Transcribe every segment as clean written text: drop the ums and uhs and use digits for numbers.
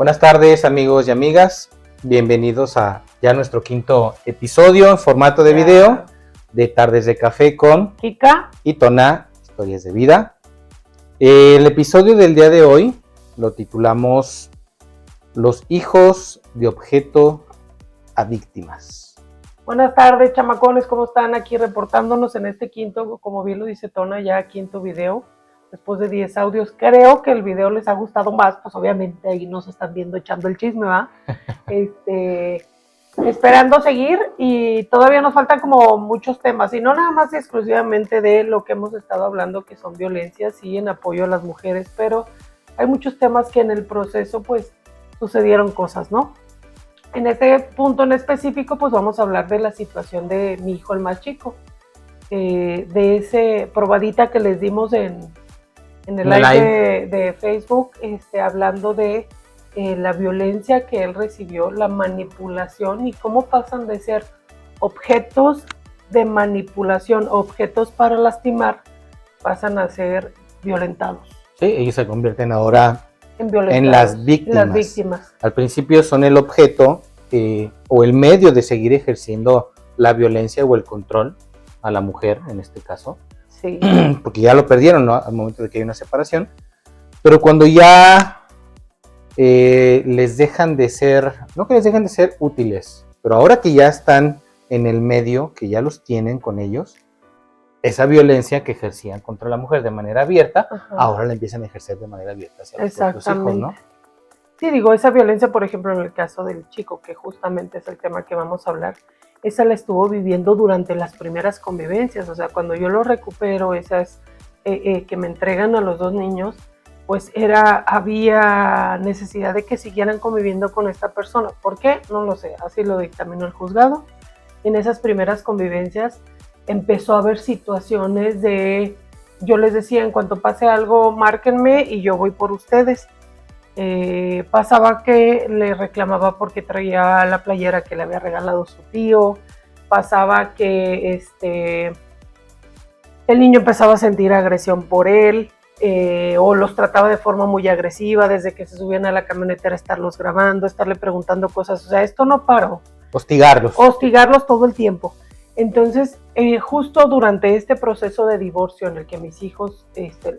Buenas tardes, amigos y amigas. Bienvenidos a ya nuestro quinto episodio en formato de video de Tardes de Café con Kika y Tona, Historias de Vida. El episodio del día de hoy lo titulamos Los hijos de objeto a víctimas. Buenas tardes, chamacones, ¿cómo están? Aquí reportándonos en este quinto, como bien lo dice Tona, ya quinto video, después de 10 audios. Creo que el video les ha gustado más, pues obviamente ahí nos están viendo echando el chisme, ¿va? Esperando seguir, y todavía nos faltan como muchos temas, y no nada más exclusivamente de lo que hemos estado hablando, que son violencias y en apoyo a las mujeres, pero hay muchos temas que en el proceso pues sucedieron cosas, ¿no? En este punto en específico, pues vamos a hablar de la situación de mi hijo, el más chico, de ese probadita que les dimos en el live de Facebook, hablando de la violencia que él recibió, la manipulación y cómo pasan de ser objetos de manipulación, objetos para lastimar, pasan a ser violentados. Sí, ellos se convierten ahora en las víctimas. Al principio son el objeto o el medio de seguir ejerciendo la violencia o el control a la mujer, en este caso. Sí. Porque ya lo perdieron, ¿no? Al momento de que hay una separación. Pero cuando ya les dejan de ser, no que les dejen de ser útiles, pero ahora que ya están en el medio, que ya los tienen con ellos, esa violencia que ejercían contra la mujer de manera abierta, ahora la empiezan a ejercer de manera abierta hacia los propios hijos, ¿no? Sí, digo, esa violencia, por ejemplo, en el caso del chico, que justamente es el tema que vamos a hablar, esa la estuvo viviendo durante las primeras convivencias. O sea, cuando yo lo recupero, esas que me entregan a los dos niños, pues había necesidad de que siguieran conviviendo con esta persona. ¿Por qué? No lo sé, así lo dictaminó el juzgado. En esas primeras convivencias empezó a haber situaciones de, yo les decía, en cuanto pase algo, márquenme y yo voy por ustedes. Pasaba que le reclamaba porque traía la playera que le había regalado su tío, pasaba que el niño empezaba a sentir agresión por él, o los trataba de forma muy agresiva, desde que se subían a la camioneta, estarlos grabando, estarle preguntando cosas. O sea, esto no paró. Hostigarlos todo el tiempo. Entonces, justo durante este proceso de divorcio en el que mis hijos,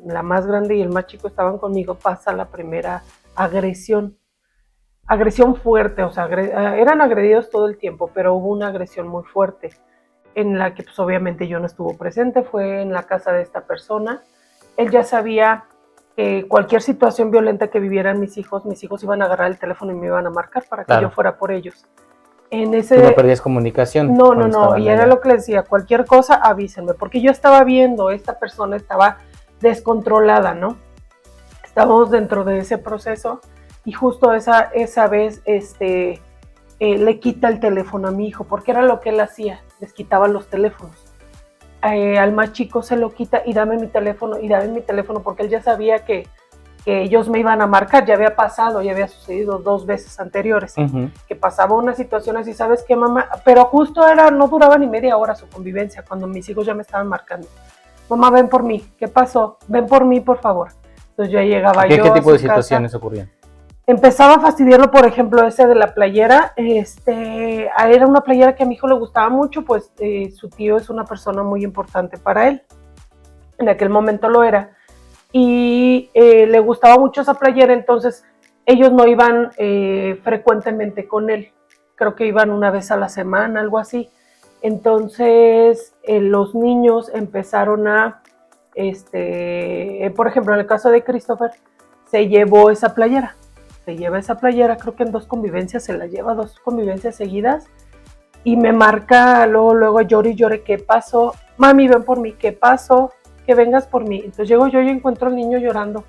la más grande y el más chico, estaban conmigo, pasa la primera agresión fuerte. O sea, eran agredidos todo el tiempo, pero hubo una agresión muy fuerte en la que pues obviamente yo no estuve presente. Fue en la casa de esta persona. Él ya sabía que cualquier situación violenta que vivieran mis hijos iban a agarrar el teléfono y me iban a marcar para que yo fuera por ellos. ¿Tú no perdías comunicación? No, y era lo que les decía, cualquier cosa avísenme, porque yo estaba viendo, esta persona estaba descontrolada, ¿no? Estábamos dentro de ese proceso, y justo esa vez le quita el teléfono a mi hijo, porque era lo que él hacía, les quitaba los teléfonos. Al más chico se lo quita y dame mi teléfono, porque él ya sabía que ellos me iban a marcar. Ya había pasado, ya había sucedido 2 veces anteriores, que pasaba una situación así. ¿Sabes qué, mamá? Pero justo no duraba ni media hora su convivencia, cuando mis hijos ya me estaban marcando. Mamá, ven por mí. ¿Qué pasó? Ven por mí, por favor. Entonces ya llegaba yo. ¿Qué tipo de situaciones ocurrían? Empezaba a fastidiarlo, por ejemplo, ese de la playera. Era una playera que a mi hijo le gustaba mucho, pues su tío es una persona muy importante para él. En aquel momento lo era. Y le gustaba mucho esa playera, entonces ellos no iban frecuentemente con él. Creo que iban una vez a la semana, algo así. Entonces los niños empezaron a, por ejemplo, en el caso de Christopher, se llevó esa playera. Creo que en 2 convivencias se la lleva, 2 convivencias seguidas, y me marca luego llore y llore. ¿Qué pasó? Mami, ven por mí. ¿Qué pasó? Que vengas por mí. Entonces llego yo y encuentro al niño llorando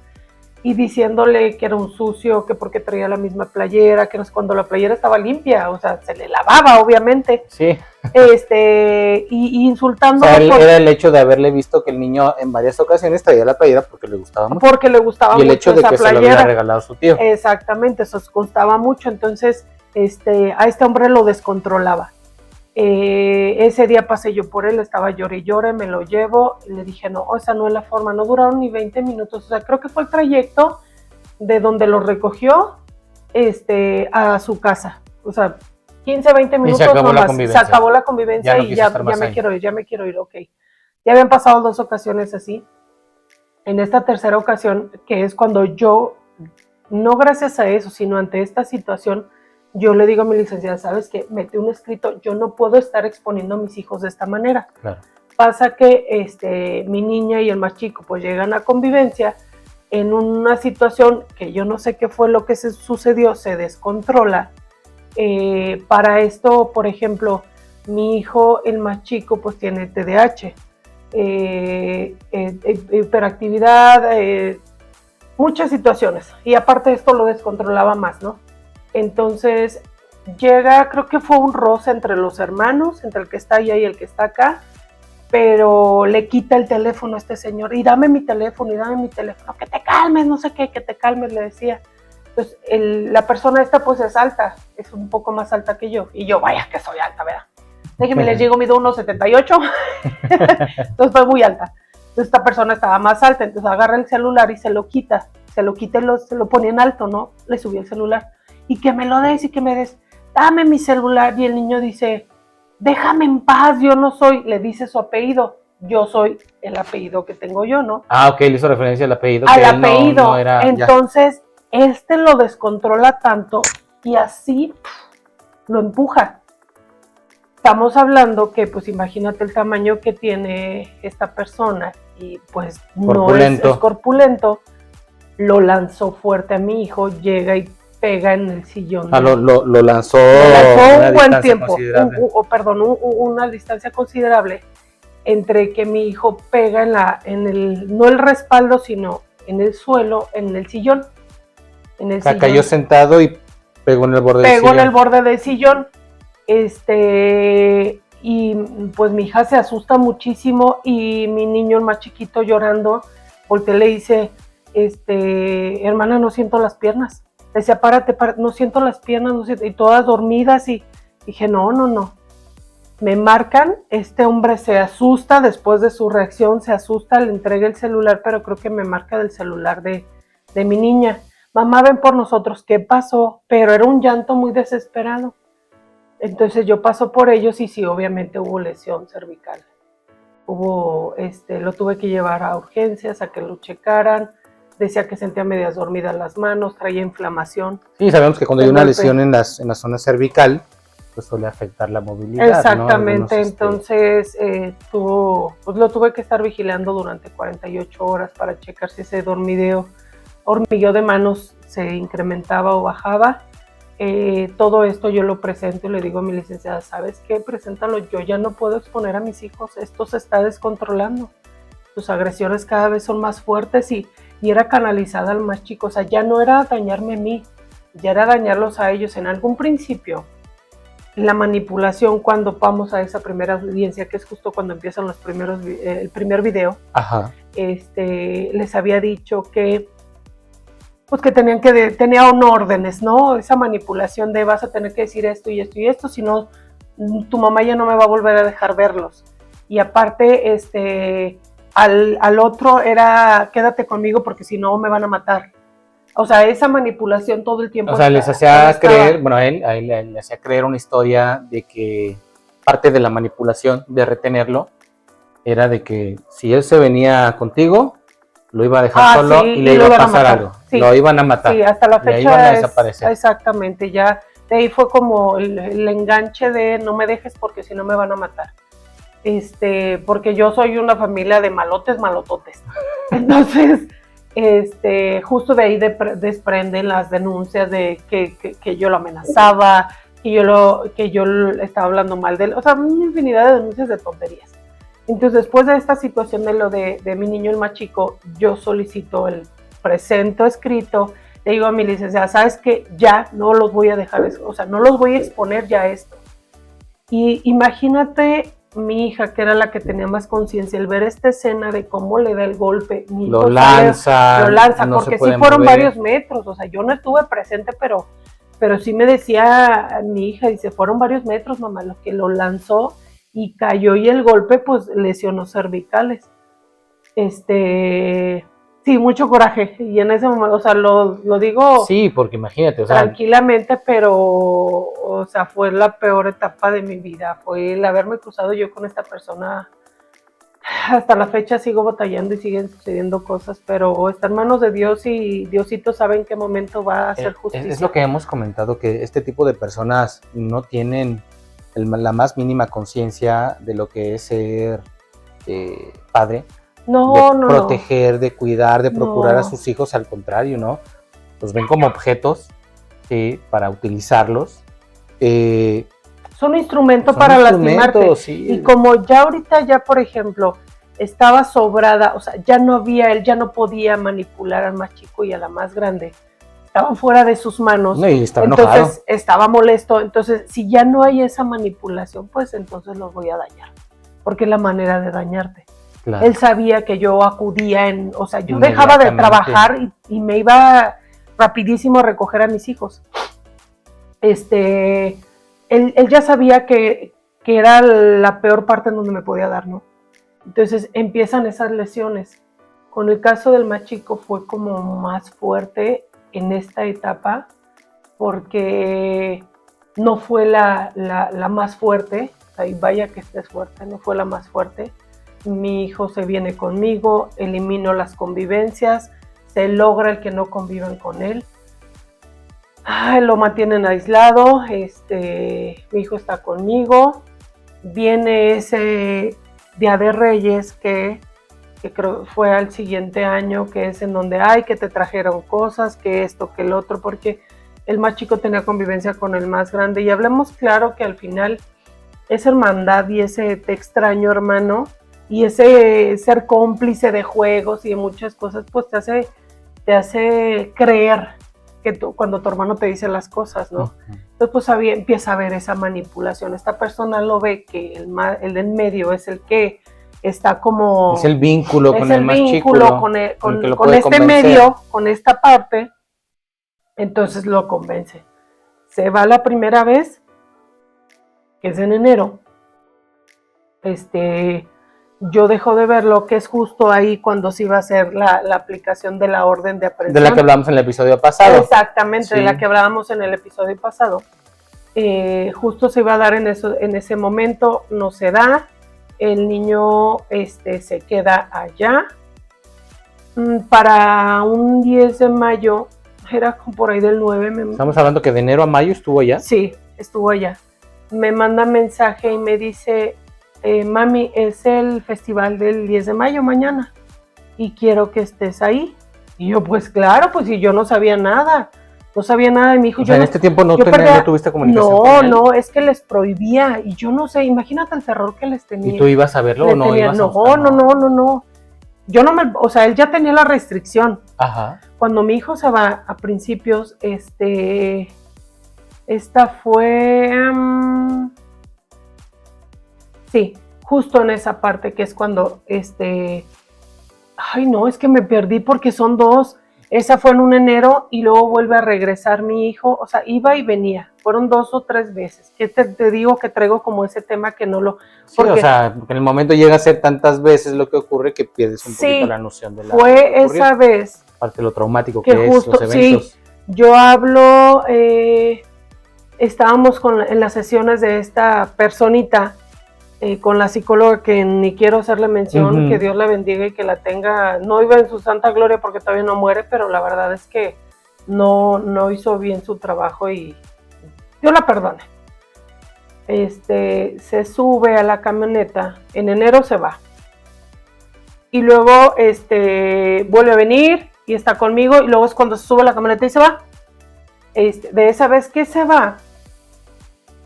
y diciéndole que era un sucio, que porque traía la misma playera, que no sé, cuando la playera estaba limpia, o sea, se le lavaba, obviamente. Sí. Y insultándolo. O sea, era el hecho de haberle visto que el niño en varias ocasiones traía la playera porque le gustaba mucho. Porque le gustaba mucho. Y el hecho de que se lo hubiera regalado su tío. Exactamente, eso gustaba mucho. Entonces, a este hombre lo descontrolaba. Ese día pasé yo por él, estaba llore y llore, me lo llevo, y le dije, no, esa no es la forma. No duraron ni 20 minutos, o sea, creo que fue el trayecto de donde lo recogió a su casa. O sea, 15, 20 minutos se acabó nomás. la convivencia. Se acabó la convivencia no y ya me quiero ir, ok. Ya habían pasado 2 ocasiones así. En esta tercera ocasión, que es cuando yo, no gracias a eso, sino ante esta situación, yo le digo a mi licenciada, ¿sabes qué? Mete un escrito, yo no puedo estar exponiendo a mis hijos de esta manera. Claro. Pasa que mi niña y el más chico pues llegan a convivencia en una situación que yo no sé qué fue lo que sucedió, se descontrola. Para esto, por ejemplo, mi hijo, el más chico, pues tiene TDAH, hiperactividad, muchas situaciones. Y aparte de esto lo descontrolaba más, ¿no? Entonces llega, creo que fue un roce entre los hermanos, entre el que está allá y el que está acá, pero le quita el teléfono a este señor, y dame mi teléfono, que te calmes, no sé qué, que te calmes, le decía. Entonces, la persona esta pues es alta, es un poco más alta que yo, y yo, vaya que soy alta, ¿verdad? Déjenme les digo, mido 1.78, entonces fue muy alta. Entonces esta persona estaba más alta, entonces agarra el celular y se lo quita y se lo pone en alto, ¿no? Le subí el celular, y que me lo des, dame mi celular, y el niño dice, déjame en paz, yo no soy, le dice su apellido, yo soy el apellido que tengo yo, ¿no? Ok, le hizo referencia al apellido. Al apellido, no era, entonces lo descontrola tanto y así lo empuja. Estamos hablando que, pues imagínate el tamaño que tiene esta persona y pues corpulento. No es corpulento, lo lanzó fuerte a mi hijo, llega y pega en el sillón. Lo lanzó un buen tiempo, una distancia considerable entre que mi hijo pega no el respaldo, sino en el suelo, en el sillón. Cayó sentado y pegó en el borde del sillón. Pegó en el borde del sillón. Y pues mi hija se asusta muchísimo y mi niño, el más chiquito, llorando, voltea y le dice, hermana, no siento las piernas. Le decía, párate, no siento las piernas, y todas dormidas, y dije, no. Me marcan, este hombre se asusta, después de su reacción se asusta, le entrega el celular, pero creo que me marca del celular de mi niña. Mamá, ven por nosotros, ¿qué pasó? Pero era un llanto muy desesperado. Entonces yo paso por ellos y sí, obviamente hubo lesión cervical. Lo tuve que llevar a urgencias, a que lo checaran. Decía que sentía medias dormidas las manos, traía inflamación. Sí, sabemos que cuando hay una lesión en la zona cervical, pues suele afectar la movilidad. Exactamente, ¿no? Entonces lo tuve que estar vigilando durante 48 horas para checar si ese hormigueo de manos se incrementaba o bajaba. Todo esto yo lo presento y le digo a mi licenciada, ¿sabes qué? Preséntalo, yo ya no puedo exponer a mis hijos, esto se está descontrolando, sus agresiones cada vez son más fuertes y era canalizada al más chico, o sea, ya no era dañarme a mí, ya era dañarlos a ellos. En algún principio, la manipulación, cuando vamos a esa primera audiencia, que es justo cuando empiezan el primer video, ajá, les había dicho que pues que tenían órdenes, ¿no? Esa manipulación de vas a tener que decir esto y esto y esto, si no, tu mamá ya no me va a volver a dejar verlos. Y aparte, al otro era, quédate conmigo porque si no me van a matar. O sea, esa manipulación todo el tiempo. O sea, les hacía creer, bueno, a él le hacía creer una historia de que parte de la manipulación de retenerlo era de que si él se venía contigo, lo iba a dejar solo, sí, y le iba a pasar algo. Sí. Lo iban a matar. Sí, hasta la fecha. Iban a desaparecer. Exactamente, ya de ahí fue como el enganche de no me dejes porque si no me van a matar. Porque yo soy una familia de malototes. Entonces, justo de ahí desprenden las denuncias de que yo lo amenazaba, que yo estaba hablando mal de él, o sea, una infinidad de denuncias de tonterías. Entonces, después de esta situación de lo de mi niño, el más chico, yo solicito presento escrito, le digo a mi licenciada, ¿sabes qué? Ya no los voy a dejar, o sea, no los voy a exponer ya a esto. Y imagínate mi hija, que era la que tenía más conciencia, el ver esta escena de cómo le da el golpe, mi hijo lo lanza, no porque sí fueron varios metros, o sea, yo no estuve presente, pero sí me decía mi hija, dice, fueron varios metros, mamá, lo que lo lanzó y cayó, y el golpe pues lesionó cervicales. Sí, mucho coraje. Y en ese momento, o sea, lo digo Sí, porque imagínate, o sea, tranquilamente, pero, o sea, fue la peor etapa de mi vida. Fue el haberme cruzado yo con esta persona. Hasta la fecha sigo batallando y siguen sucediendo cosas, pero está en manos de Dios y Diosito sabe en qué momento va a hacer justicia. es lo que hemos comentado, que este tipo de personas no tienen la más mínima conciencia de lo que es ser padre, No, no, proteger, de cuidar, de procurar a No. sus hijos, al contrario, ¿no? Los ven como objetos, ¿sí? Para utilizarlos. Son un instrumento Son para instrumentos, lastimarte. sí. Y como ya ahorita, ya por ejemplo, estaba sobrada, o sea, ya no había, él ya no podía manipular al más chico y a la más grande. Estaban fuera de sus manos. No, y estaba entonces enojado. estaba molesto. Entonces, si ya no hay esa manipulación, pues entonces los voy a dañar. Porque es la manera de dañarte. Claro. Él sabía que yo acudía o sea, yo dejaba de trabajar y me iba rapidísimo a recoger a mis hijos. Él ya sabía que era la peor parte en donde me podía dar, ¿no? Entonces empiezan esas lesiones. Con el caso del más chico fue como más fuerte en esta etapa porque no fue la más fuerte, y vaya que estés fuerte, no fue la más fuerte. Mi hijo se viene conmigo, elimino las convivencias, se logra el que no convivan con él. Lo mantienen aislado, mi hijo está conmigo, viene ese Día de Reyes que creo fue al siguiente año, que es en donde que te trajeron cosas, que esto, que el otro, porque el más chico tenía convivencia con el más grande y hablamos claro que al final esa hermandad y ese te extraño hermano y ese ser cómplice de juegos y de muchas cosas, pues te hace creer que cuando tu hermano te dice las cosas, ¿no? Entonces pues empieza a ver esa manipulación. Esta persona lo ve que el de en medio es el que está como... Es el vínculo con el más chico. Con este medio, con esta parte, entonces lo convence. Se va la primera vez, que es en enero. Yo dejo de verlo, que es justo ahí cuando se iba a hacer la aplicación de la orden de aprehensión. De la que hablamos en el episodio pasado. Exactamente, sí. De la que hablábamos en el episodio pasado. Justo se iba a dar en ese momento, no se da. El niño se queda allá. Para un 10 de mayo, era por ahí del 9. Estamos hablando que de enero a mayo estuvo allá. Sí, estuvo allá. Me manda mensaje y me dice... mami, es el festival del 10 de mayo mañana y quiero que estés ahí. Y yo, pues claro, pues si yo no sabía nada de mi hijo. O sea, en este tiempo no tuviste comunicación con él. No, es que les prohibía y yo no sé, imagínate el terror que les tenía. ¿Y tú ibas a verlo o no? No. Yo no o sea, él ya tenía la restricción. Ajá. Cuando mi hijo se va a principios, esta fue... Sí, justo en esa parte que es cuando ay no, es que me perdí porque son dos. Esa fue en un enero y luego vuelve a regresar mi hijo, o sea, iba y venía. Fueron 2 o 3 veces. Que te digo que traigo como ese tema que no lo... Porque, sí, o sea, en el momento llega a ser tantas veces lo que ocurre que pierdes un poquito la noción de la... Fue esa vez. Parte de lo traumático que justo, es los eventos. Sí, yo hablo, estábamos en las sesiones de esta personita, con la psicóloga que ni quiero hacerle mención, que Dios la bendiga y que la tenga, no iba en su santa gloria porque todavía no muere, pero la verdad es que no hizo bien su trabajo y Dios la perdone. Se sube a la camioneta, en enero se va, y luego vuelve a venir y está conmigo, y luego es cuando se sube a la camioneta y se va. De esa vez que se va,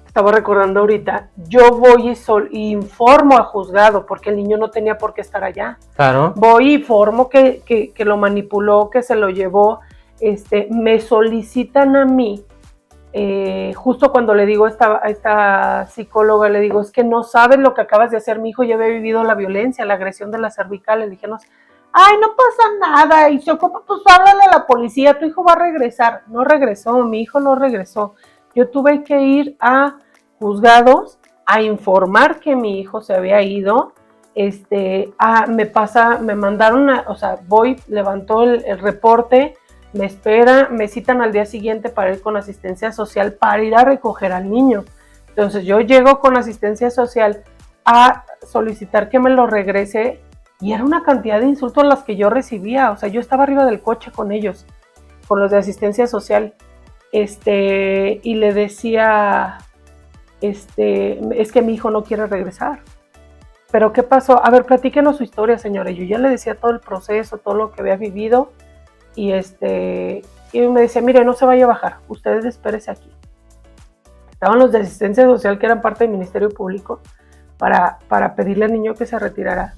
estaba recordando ahorita, yo voy y informo al juzgado, porque el niño no tenía por qué estar allá. Claro. Voy y informo que lo manipuló, que se lo llevó. Me solicitan a mí, justo cuando le digo a esta psicóloga, le digo, es que no sabes lo que acabas de hacer, mi hijo ya había vivido la violencia, la agresión de las cervicales. Le dije, no pasa nada, y se ocupa, pues háblale a la policía, tu hijo va a regresar. No regresó, mi hijo no regresó. Yo tuve que ir a juzgados a informar que mi hijo se había ido, me mandaron, voy, levantó el reporte, me espera, me citan al día siguiente para ir con asistencia social para ir a recoger al niño. Entonces yo llego con asistencia social a solicitar que me lo regrese y era una cantidad de insultos las que yo recibía, o sea, yo estaba arriba del coche con ellos, con los de asistencia social, y le decía, es que mi hijo no quiere regresar. ¿Pero qué pasó? A ver, platíquenos su historia, señora. Yo ya le decía todo el proceso, todo lo que había vivido, y me decía, mire, no se vaya a bajar, ustedes espérese aquí. Estaban los de asistencia social que eran parte del Ministerio Público para pedirle al niño que se retirara.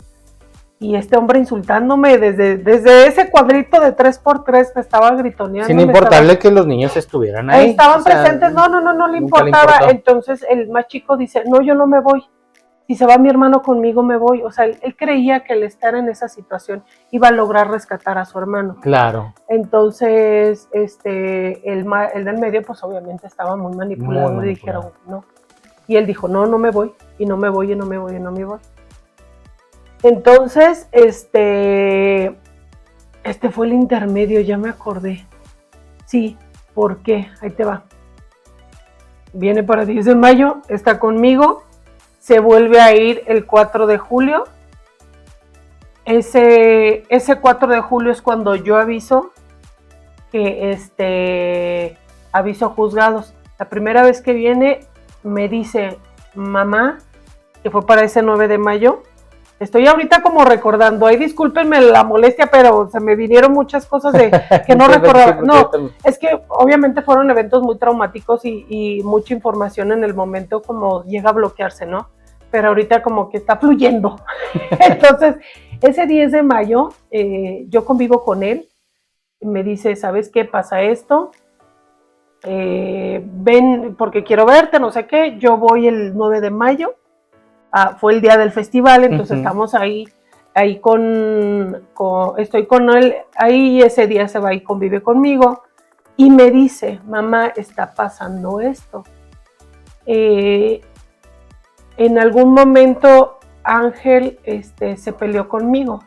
Y este hombre insultándome desde ese cuadrito de 3x3 me estaba gritoneando. Sin importarle que los niños estuvieran ahí. Estaban presentes, no le importaba. Entonces el más chico dice, no, yo no me voy. Si se va mi hermano conmigo, me voy. O sea, él creía que el estar en esa situación iba a lograr rescatar a su hermano. Claro. Entonces, el del medio, pues obviamente estaba muy manipulado. Y dijeron, no. Y él dijo, no me voy, y no me voy, y no me voy, y no me voy. Entonces, este fue el intermedio, ya me acordé. Sí, ¿por qué? Ahí te va. Viene para 10 de mayo, está conmigo, se vuelve a ir el 4 de julio. Ese 4 de julio es cuando yo aviso que aviso a juzgados. La primera vez que viene me dice, mamá, que fue para ese 9 de mayo, estoy ahorita como recordando, ahí discúlpenme la molestia, pero se me vinieron muchas cosas que no recordaba. No, es que obviamente fueron eventos muy traumáticos y mucha información en el momento como llega a bloquearse, ¿no? Pero ahorita como que está fluyendo. Entonces, ese 10 de mayo yo convivo con él, me dice, ¿sabes qué? Pasa esto, ven porque quiero verte, no sé qué, yo voy el 9 de mayo. Fue el día del festival, entonces estamos ahí estoy con él, ahí ese día se va y convive conmigo, y me dice, mamá, está pasando esto. En algún momento Ángel se peleó conmigo,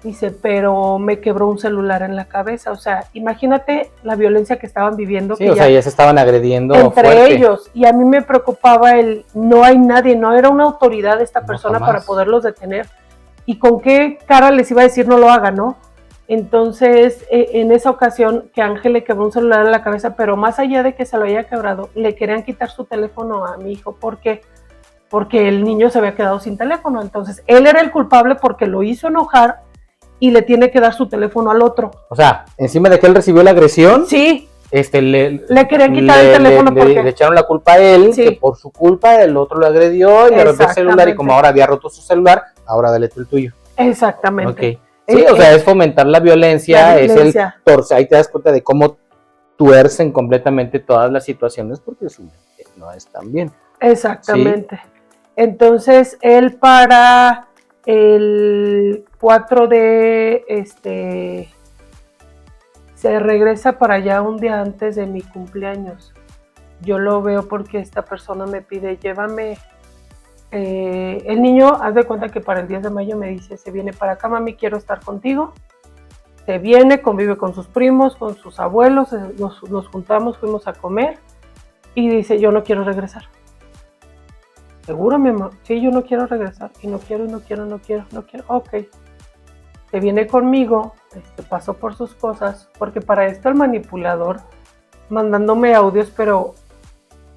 dice, pero me quebró un celular en la cabeza. O sea, imagínate la violencia que estaban viviendo. Sí, que ya se estaban agrediendo entre fuerte. Ellos, y a mí me preocupaba no hay nadie, no era una autoridad esta persona para poderlos detener, y con qué cara les iba a decir no lo hagan, ¿no? Entonces, en esa ocasión que Ángel le quebró un celular en la cabeza, pero más allá de que se lo haya quebrado, le querían quitar su teléfono a mi hijo. ¿Por qué? Porque el niño se había quedado sin teléfono. Entonces, él era el culpable porque lo hizo enojar y le tiene que dar su teléfono al otro. O sea, encima de que él recibió la agresión, sí, le querían quitar el teléfono porque le echaron la culpa a él, sí, que por su culpa el otro lo agredió y le rompió el celular, y como ahora había roto su celular, ahora dale tú el tuyo. Exactamente. Okay. Sí, o sea, es fomentar la violencia, es el torcer, ahí te das cuenta de cómo tuercen completamente todas las situaciones porque su mente no están bien. Exactamente. ¿Sí? Entonces, él para el 4 de se regresa para allá un día antes de mi cumpleaños. Yo lo veo porque esta persona me pide, llévame. El niño, haz de cuenta que para el 10 de mayo me dice, se viene para acá, mami, quiero estar contigo. Se viene, convive con sus primos, con sus abuelos, nos juntamos, fuimos a comer, y dice, yo no quiero regresar. ¿Seguro, mi amor? Sí, yo no quiero regresar, y no quiero, ok. Se viene conmigo, pasó por sus cosas, porque para esto el manipulador, mandándome audios, pero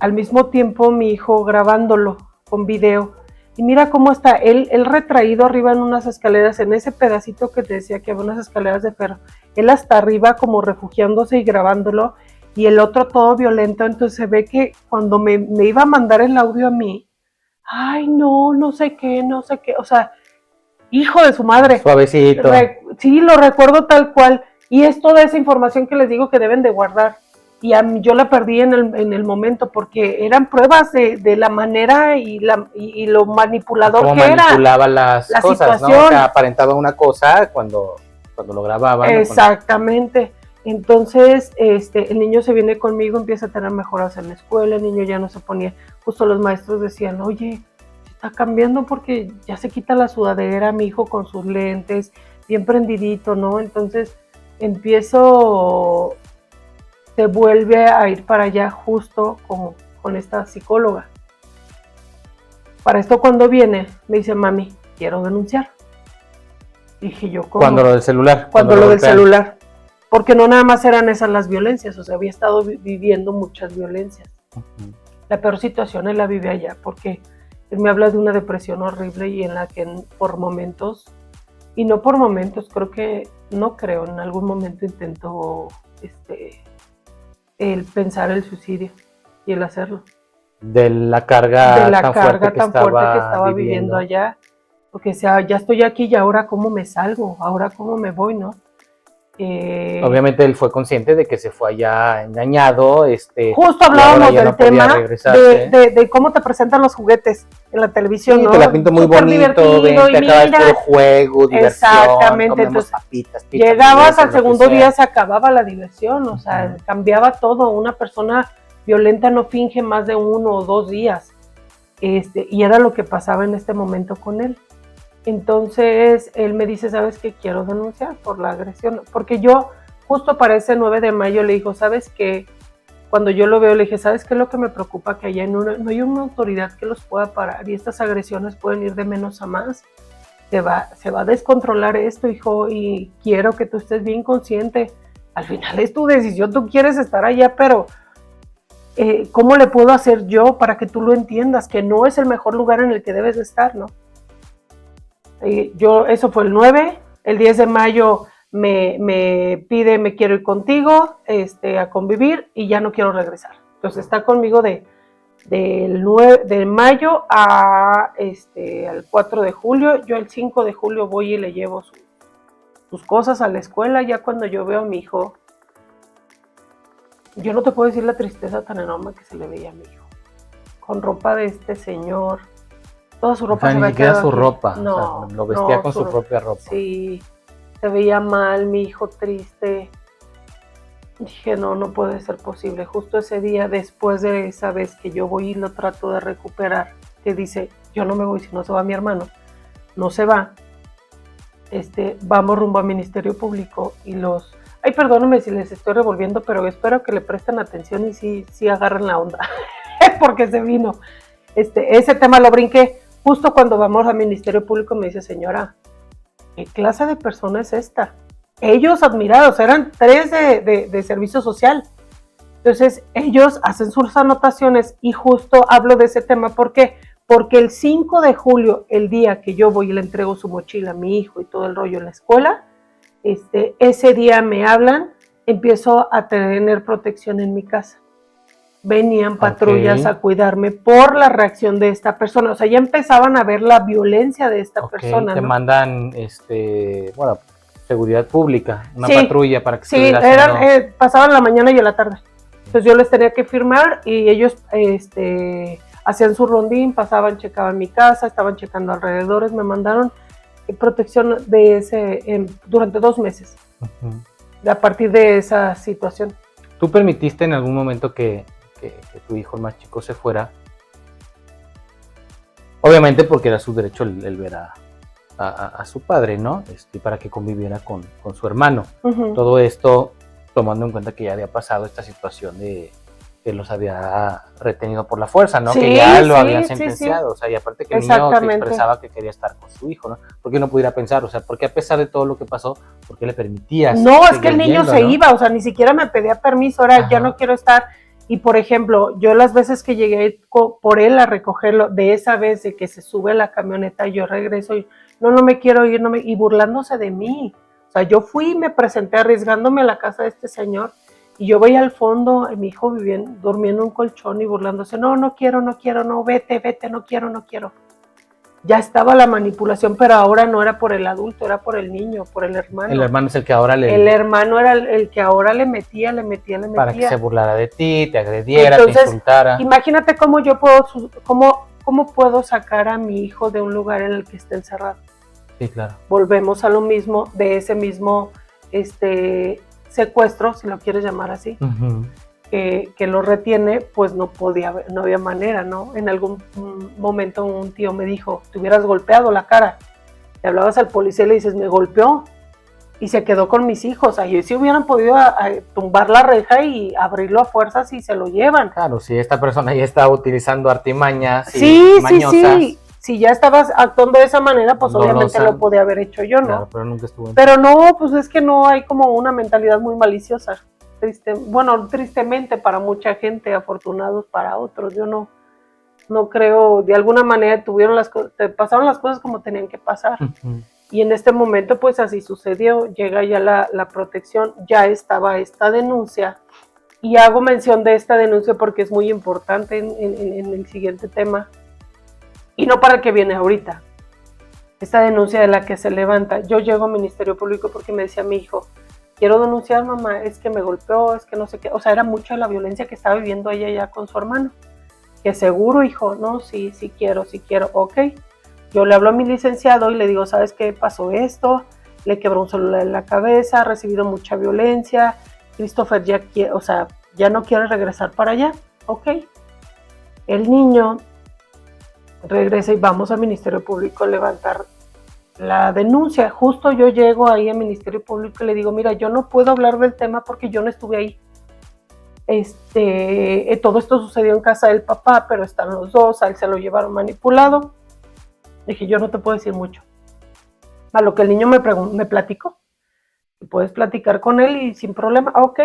al mismo tiempo mi hijo grabándolo con video, y mira cómo está él retraído arriba en unas escaleras, en ese pedacito que te decía que había unas escaleras de ferro, él hasta arriba como refugiándose y grabándolo, y el otro todo violento. Entonces se ve que cuando me iba a mandar el audio a mí, ay no sé qué, o sea, hijo de su madre. Suavecito. Sí, lo recuerdo tal cual, y es toda esa información que les digo que deben de guardar, y yo la perdí en el momento, porque eran pruebas de la manera y lo manipulador que era. Cómo manipulaba las cosas, situación, ¿no? O sea, aparentaba una cosa cuando lo grababan. Exactamente. Entonces, el niño se viene conmigo, empieza a tener mejoras en la escuela, el niño ya no se ponía, justo los maestros decían, oye, está cambiando porque ya se quita la sudadera, mi hijo con sus lentes, bien prendidito, ¿no? Entonces se vuelve a ir para allá justo con esta psicóloga. Para esto cuando viene, me dice, mami, quiero denunciar. Dije yo, ¿cómo? Cuando lo del celular. Cuando lo del celular. Porque no nada más eran esas las violencias, o sea, había estado viviendo muchas violencias. Uh-huh. La peor situación él la vive allá, porque él me habla de una depresión horrible y en la que por momentos, y no por momentos, en algún momento intentó el pensar el suicidio y el hacerlo. De la carga tan fuerte que estaba viviendo allá. Porque ya estoy aquí y ahora cómo me salgo, ahora cómo me voy, ¿no? Obviamente él fue consciente de que se fue allá engañado. Justo hablábamos del tema de cómo te presentan los juguetes en la televisión, sí, ¿no? Te la pinto muy bonito, ven, te acabas puro juego, diversión, exactamente, entonces papitas, llegabas al segundo día, se acababa la diversión, o sea, cambiaba todo. Una persona violenta no finge más de 1 o 2 días, y era lo que pasaba en este momento con él. Entonces él me dice, ¿sabes qué? Quiero denunciar por la agresión, porque yo justo para ese 9 de mayo le digo, ¿sabes qué? Cuando yo lo veo le dije, ¿sabes qué es lo que me preocupa? Que allá no hay una autoridad que los pueda parar y estas agresiones pueden ir de menos a más. Se va a descontrolar esto, hijo, y quiero que tú estés bien consciente. Al final es tu decisión, tú quieres estar allá, pero ¿cómo le puedo hacer yo para que tú lo entiendas? Que no es el mejor lugar en el que debes de estar, ¿no? Eso fue el 9, el 10 de mayo me pide, me quiero ir contigo a convivir y ya no quiero regresar. Entonces está conmigo del mayo al 4 de julio. Yo el 5 de julio voy y le llevo sus cosas a la escuela. Ya cuando yo veo a mi hijo, yo no te puedo decir la tristeza tan enorme que se le veía a mi hijo. Con ropa de este señor. Toda su ropa, o sea, ni siquiera su ropa, no, o sea, lo vestía con su propia ropa. Sí, se veía mal, mi hijo triste. Dije, no puede ser posible. Justo ese día, después de esa vez que yo voy y lo trato de recuperar, que dice, yo no me voy si no se va mi hermano, no se va. Vamos rumbo a Ministerio Público y ay, perdónenme si les estoy revolviendo, pero espero que le presten atención y sí agarren la onda, porque se vino. Ese tema lo brinqué. Justo cuando vamos al Ministerio Público me dice, señora, ¿qué clase de persona es esta? Ellos admirados, eran 3 de servicio social. Entonces ellos hacen sus anotaciones y justo hablo de ese tema. ¿Por qué? Porque el 5 de julio, el día que yo voy y le entrego su mochila a mi hijo y todo el rollo en la escuela, ese día me hablan, empiezo a tener protección en mi casa. Venían patrullas a cuidarme por la reacción de esta persona. O sea, ya empezaban a ver la violencia de esta persona, Te ¿no? mandan, seguridad pública, una patrulla para que pasaban la mañana y a la tarde. Entonces yo les tenía que firmar y ellos hacían su rondín, pasaban, checaban mi casa, estaban checando alrededores, me mandaron protección durante 2 meses. Uh-huh. A partir de esa situación. ¿Tú permitiste en algún momento que tu hijo, el más chico, se fuera? Obviamente porque era su derecho el ver a su padre, ¿no? Para que conviviera con su hermano. Uh-huh. Todo esto tomando en cuenta que ya había pasado esta situación de que los había retenido por la fuerza, ¿no? Sí, que ya lo habían sentenciado, o sea, y aparte que el niño se expresaba que quería estar con su hijo, ¿no? ¿Por qué no pudiera pensar? O sea, ¿por qué a pesar de todo lo que pasó, por qué le permitías? No, es que el niño se iba, o sea, ni siquiera me pedía permiso, ahora ya no quiero estar. Y por ejemplo, yo las veces que llegué por él a recogerlo, de esa vez de que se sube a la camioneta, yo regreso y no me quiero ir, y burlándose de mí. O sea, yo fui y me presenté arriesgándome a la casa de este señor y yo voy al fondo, mi hijo durmiendo en un colchón y burlándose, no quiero, vete, no quiero. Ya estaba la manipulación, pero ahora no era por el adulto, era por el niño, por el hermano. El hermano es el que ahora El hermano era el que ahora le metía. Para que se burlara de ti, te agrediera, entonces, te insultara. Imagínate cómo cómo puedo sacar a mi hijo de un lugar en el que esté encerrado. Sí, claro. Volvemos a lo mismo, de ese mismo secuestro, si lo quieres llamar así. Uh-huh. que lo retiene, pues no había manera, ¿no? En algún momento un tío me dijo, te hubieras golpeado la cara, le hablabas al policía y le dices, me golpeó, y se quedó con mis hijos. Ahí sí hubieran podido tumbar la reja y abrirlo a fuerzas y se lo llevan. Claro, si esta persona ya está utilizando artimañas sí, y mañosas. Sí. Si ya estabas actuando de esa manera, pues obviamente lo podía haber hecho yo, ¿no? Claro, pero nunca estuvo. Pero no, pues es que no hay como una mentalidad muy maliciosa. Tristemente para mucha gente, afortunados para otros. Yo no creo, de alguna manera pasaron las cosas como tenían que pasar. Uh-huh. Y en este momento, pues así sucedió. Llega ya la protección, ya estaba esta denuncia. Y hago mención de esta denuncia porque es muy importante en el siguiente tema. Y no para el que viene ahorita. Esta denuncia de la que se levanta. Yo llego al Ministerio Público porque me decía mi hijo, quiero denunciar, mamá, es que me golpeó, es que no sé qué. O sea, era mucha la violencia que estaba viviendo ella ya con su hermano. Que seguro, hijo, no, sí quiero, ok. Yo le hablo a mi licenciado y le digo, ¿sabes qué? Pasó esto, le quebró un celular en la cabeza, ha recibido mucha violencia, Christopher ya no quiere regresar para allá, ok. El niño regresa y vamos al Ministerio Público a levantar la denuncia. Justo yo llego ahí al Ministerio Público y le digo, mira, yo no puedo hablar del tema porque yo no estuve ahí. Todo esto sucedió en casa del papá, pero están los dos, a él se lo llevaron manipulado. Dije, yo no te puedo decir mucho. A lo que el niño me platicó. Puedes platicar con él y sin problema, ok.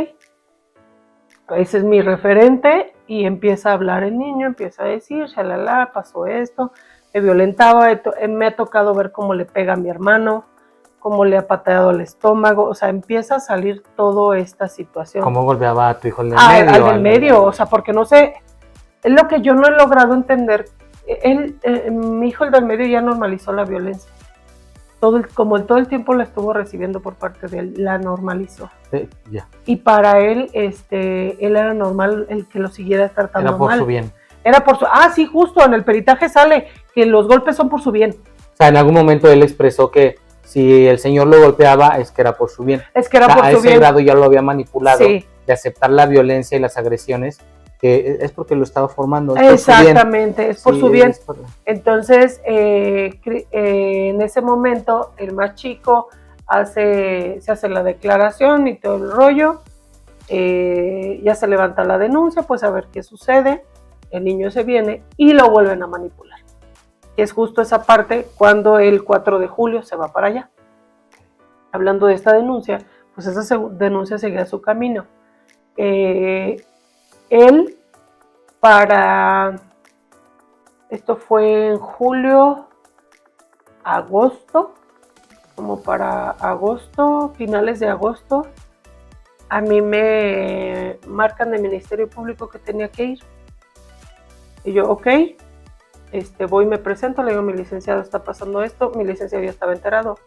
Ese es mi referente y empieza a hablar el niño, empieza a decir, shalala, pasó esto, me violentaba, me ha tocado ver cómo le pega a mi hermano, cómo le ha pateado el estómago, o sea, empieza a salir toda esta situación. ¿Cómo golpeaba a tu hijo el del medio? Al del medio, o sea, porque no sé, es lo que yo no he logrado entender. Mi hijo el del medio ya normalizó la violencia. Todo el tiempo la estuvo recibiendo por parte de él, la normalizó. Yeah. Y para él, él era normal el que lo siguiera tratando mal. Era por su bien. Era por su... sí, justo, en el peritaje sale que los golpes son por su bien. O sea, en algún momento él expresó que si el señor lo golpeaba es que era por su bien. Es que era por su bien. A ese grado ya lo había manipulado, sí, de aceptar la violencia y las agresiones, que es porque lo estaba formando. Exactamente, es por su bien. Entonces, en ese momento, el más chico se hace la declaración y todo el rollo, ya se levanta la denuncia, pues a ver qué sucede, el niño se viene y lo vuelven a manipular. Y es justo esa parte cuando el 4 de julio se va para allá. Hablando de esta denuncia, pues esa denuncia seguía su camino. Él, esto fue en julio, agosto, como para agosto, finales de agosto, a mí me marcan del Ministerio Público que tenía que ir. Y yo, ok, voy y me presento, le digo, mi licenciado, está pasando esto. Mi licenciado ya estaba enterado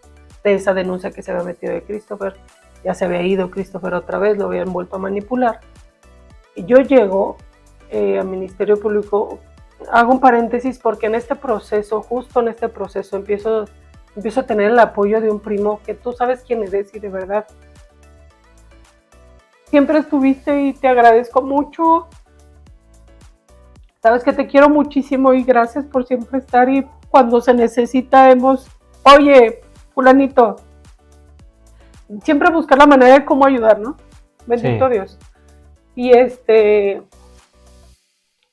de esa denuncia que se había metido de Christopher. Ya se había ido Christopher otra vez, lo habían vuelto a manipular. Y yo llego al Ministerio Público, hago un paréntesis porque en este proceso, justo en este proceso, empiezo a tener el apoyo de un primo que tú sabes quién eres y de verdad siempre estuviste y te agradezco mucho. Sabes que te quiero muchísimo y gracias por siempre estar y cuando se necesita oye, fulanito, siempre buscar la manera de cómo ayudar, ¿no? Bendito sí. Dios. Y en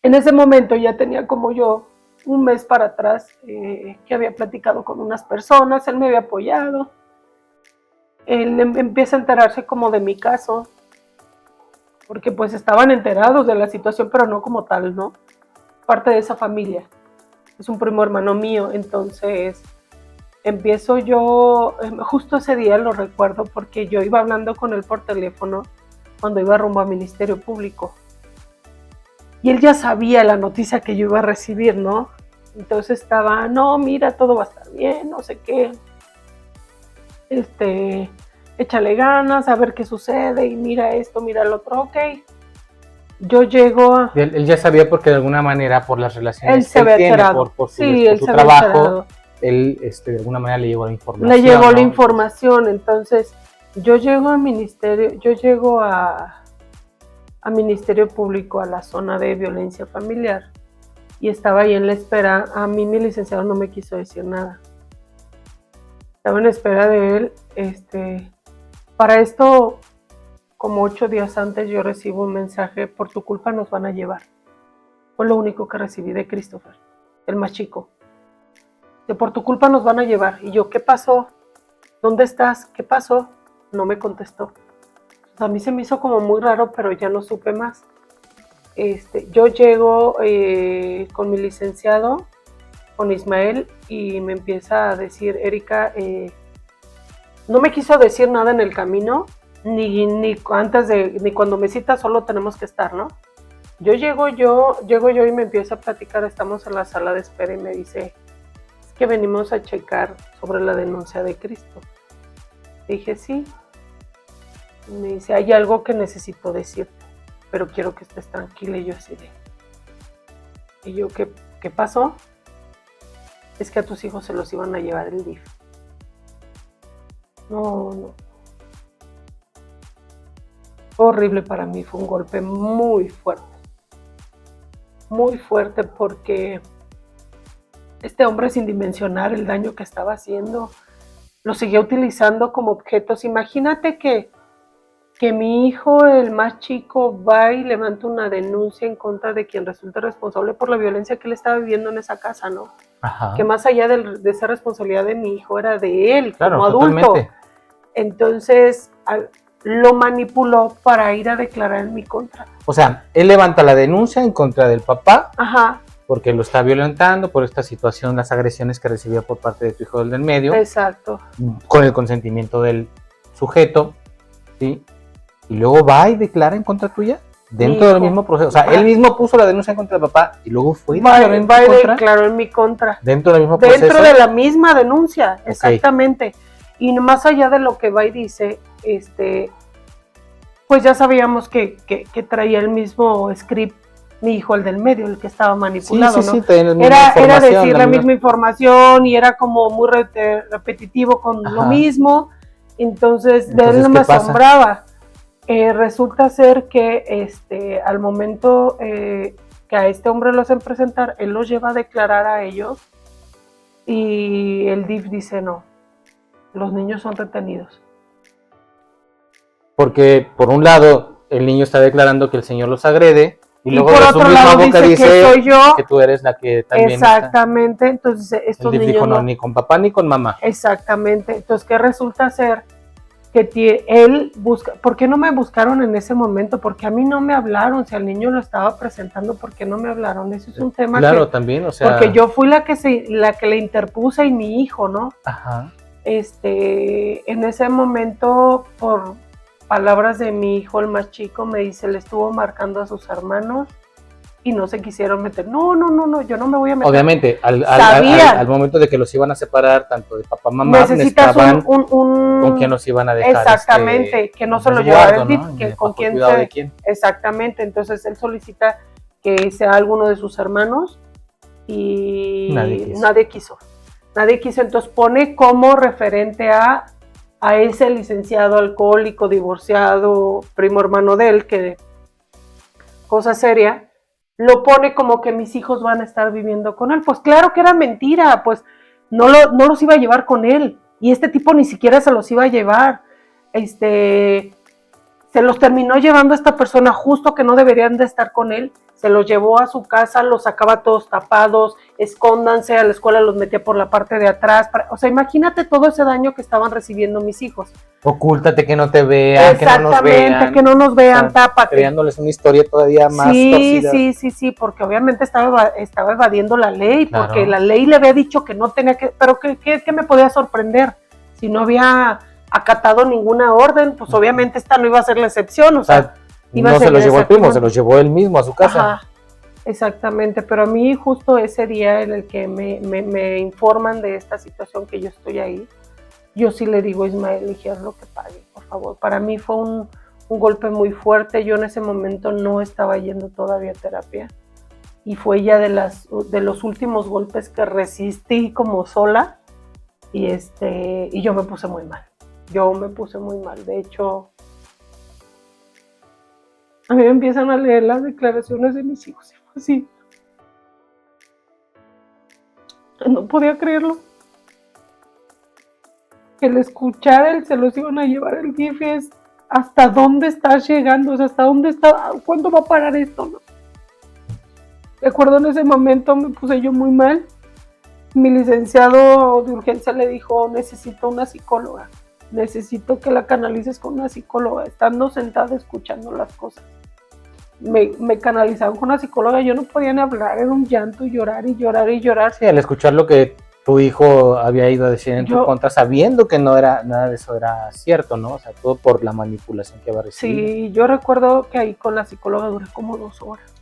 ese momento ya tenía como yo un mes para atrás que había platicado con unas personas, él me había apoyado, él empieza a enterarse como de mi caso, porque pues estaban enterados de la situación, pero no como tal, ¿no? Parte de esa familia, es un primo hermano mío, entonces empiezo yo, justo ese día lo recuerdo porque yo iba hablando con él por teléfono cuando iba rumbo al Ministerio Público. Y él ya sabía la noticia que yo iba a recibir, ¿no? Entonces estaba, no, mira, todo va a estar bien, no sé qué. Échale ganas, a ver qué sucede, y mira esto, mira el otro, ok. Yo llego a... Él ya sabía porque de alguna manera, por las relaciones él se que él tiene, por su trabajo, él de alguna manera le llegó la información. Le llegó, ¿no?, la información, entonces yo llego al ministerio, yo llego a a Ministerio Público, a la zona de violencia familiar, y estaba ahí en la espera. A mí mi licenciado no me quiso decir nada. Estaba en espera de él. Para esto, como 8 días antes, yo recibo un mensaje: por tu culpa nos van a llevar. Fue lo único que recibí de Christopher, el más chico. De por tu culpa nos van a llevar. Y yo, ¿qué pasó? ¿Dónde estás? ¿Qué pasó? No me contestó. A mí se me hizo como muy raro, pero ya no supe más. Yo llego con mi licenciado, con Ismael, y me empieza a decir: Erika, no me quiso decir nada en el camino, ni cuando me cita, solo tenemos que estar, ¿no? Llego yo y me empieza a platicar. Estamos en la sala de espera y me dice: es que venimos a checar sobre la denuncia de Cristo. Dije: sí. Me dice: hay algo que necesito decirte, pero quiero que estés tranquila. Y yo así de... Y yo, ¿qué pasó? Es que a tus hijos se los iban a llevar el DIF. No. Fue horrible para mí, fue un golpe muy fuerte. Muy fuerte, porque este hombre, sin dimensionar el daño que estaba haciendo, lo seguía utilizando como objetos. Imagínate que mi hijo, el más chico, va y levanta una denuncia en contra de quien resulta responsable por la violencia que él estaba viviendo en esa casa, ¿no? Ajá. Que más allá de esa responsabilidad de mi hijo, era de él, claro, como adulto. Totalmente. Entonces, lo manipuló para ir a declarar en mi contra. O sea, él levanta la denuncia en contra del papá. Ajá. Porque lo está violentando por esta situación, las agresiones que recibía por parte de tu hijo del medio. Exacto. Con el consentimiento del sujeto, ¿sí? Y luego va y declara en contra tuya dentro del mismo proceso. O sea, él mismo puso la denuncia en contra del papá y luego fue y declaró en mi contra. Dentro del mismo proceso. Dentro de la misma denuncia, okay. Exactamente. Y más allá de lo que va y dice, pues ya sabíamos que traía el mismo script mi hijo, el del medio, el que estaba manipulado, sí, ¿no? Era decir la misma información, y era como muy repetitivo con lo mismo. Entonces de él no me asombraba. Resulta ser que al momento que a este hombre lo hacen presentar, él los lleva a declarar a ellos, y el DIF dice: no, los niños son retenidos. Porque por un lado el niño está declarando que el señor los agrede, y luego por otro lado boca dice que soy yo, que tú eres la que también exactamente está. Entonces estos el DIF niños dijo, no, ni con papá ni con mamá. Exactamente. Entonces, ¿qué resulta ser? Que él busca. ¿Por qué no me buscaron en ese momento? Porque a mí no me hablaron. Si al niño lo estaba presentando, ¿por qué no me hablaron? Eso es un tema. Claro, también, o sea. Porque yo fui la que le interpuse, y mi hijo, ¿no? Ajá. En ese momento, por palabras de mi hijo, el más chico, me dice: le estuvo marcando a sus hermanos y no se quisieron meter. No, yo no me voy a meter. Obviamente, al momento de que los iban a separar, tanto de papá, mamá, necesitaban con quién los iban a dejar. Exactamente, que no se lo llevara el DIF, ¿no? que con quién de quién. Exactamente, entonces él solicita que sea alguno de sus hermanos, y nadie quiso. Entonces pone como referente a ese licenciado alcohólico, divorciado, primo hermano de él, que cosa seria, lo pone como que mis hijos van a estar viviendo con él. Pues claro que era mentira, pues no los iba a llevar con él, y este tipo ni siquiera se los iba a llevar. Se los terminó llevando esta persona, justo que no deberían de estar con él. Se los llevó a su casa, los sacaba todos tapados: escóndanse, a la escuela los metía por la parte de atrás. O sea, imagínate todo ese daño que estaban recibiendo mis hijos. Ocúltate, que no te vean, exactamente, que no nos vean, o sea, tápate. Creándoles una historia todavía más torcida. Sí, porque obviamente estaba evadiendo la ley, claro. Porque la ley le había dicho que no tenía que... Pero ¿qué me podía sorprender? Si no había acatado ninguna orden, pues obviamente esta no iba a ser la excepción, o sea no se los llevó el primo, se los llevó él mismo a su casa. Ajá, exactamente, pero a mí justo ese día en el que me informan de esta situación, que yo estoy ahí, yo sí le digo a Ismael: dije, haz lo que pague, por favor. Para mí fue un golpe muy fuerte. Yo en ese momento no estaba yendo todavía a terapia, y fue ya de los últimos golpes que resistí como sola, y yo me puse muy mal. De hecho, a mí me empiezan a leer las declaraciones de mis hijos. Y fue así. No podía creerlo. El escuchar se los iban a llevar el DIF es hasta dónde estás llegando, o sea, hasta dónde está, cuándo va a parar esto, ¿no? Recuerdo en ese momento me puse yo muy mal. Mi licenciado de urgencia le dijo, necesito una psicóloga, necesito que la canalices con una psicóloga, estando sentada escuchando las cosas. Me canalizaron con una psicóloga, yo no podía ni hablar, era un llanto y llorar y llorar y llorar. Sí, al escuchar lo que tu hijo había ido a decir en tu contra, sabiendo que no era nada de eso era cierto, ¿no? O sea, todo por la manipulación que había recibido. Sí, yo recuerdo que ahí con la psicóloga duré como 2 horas.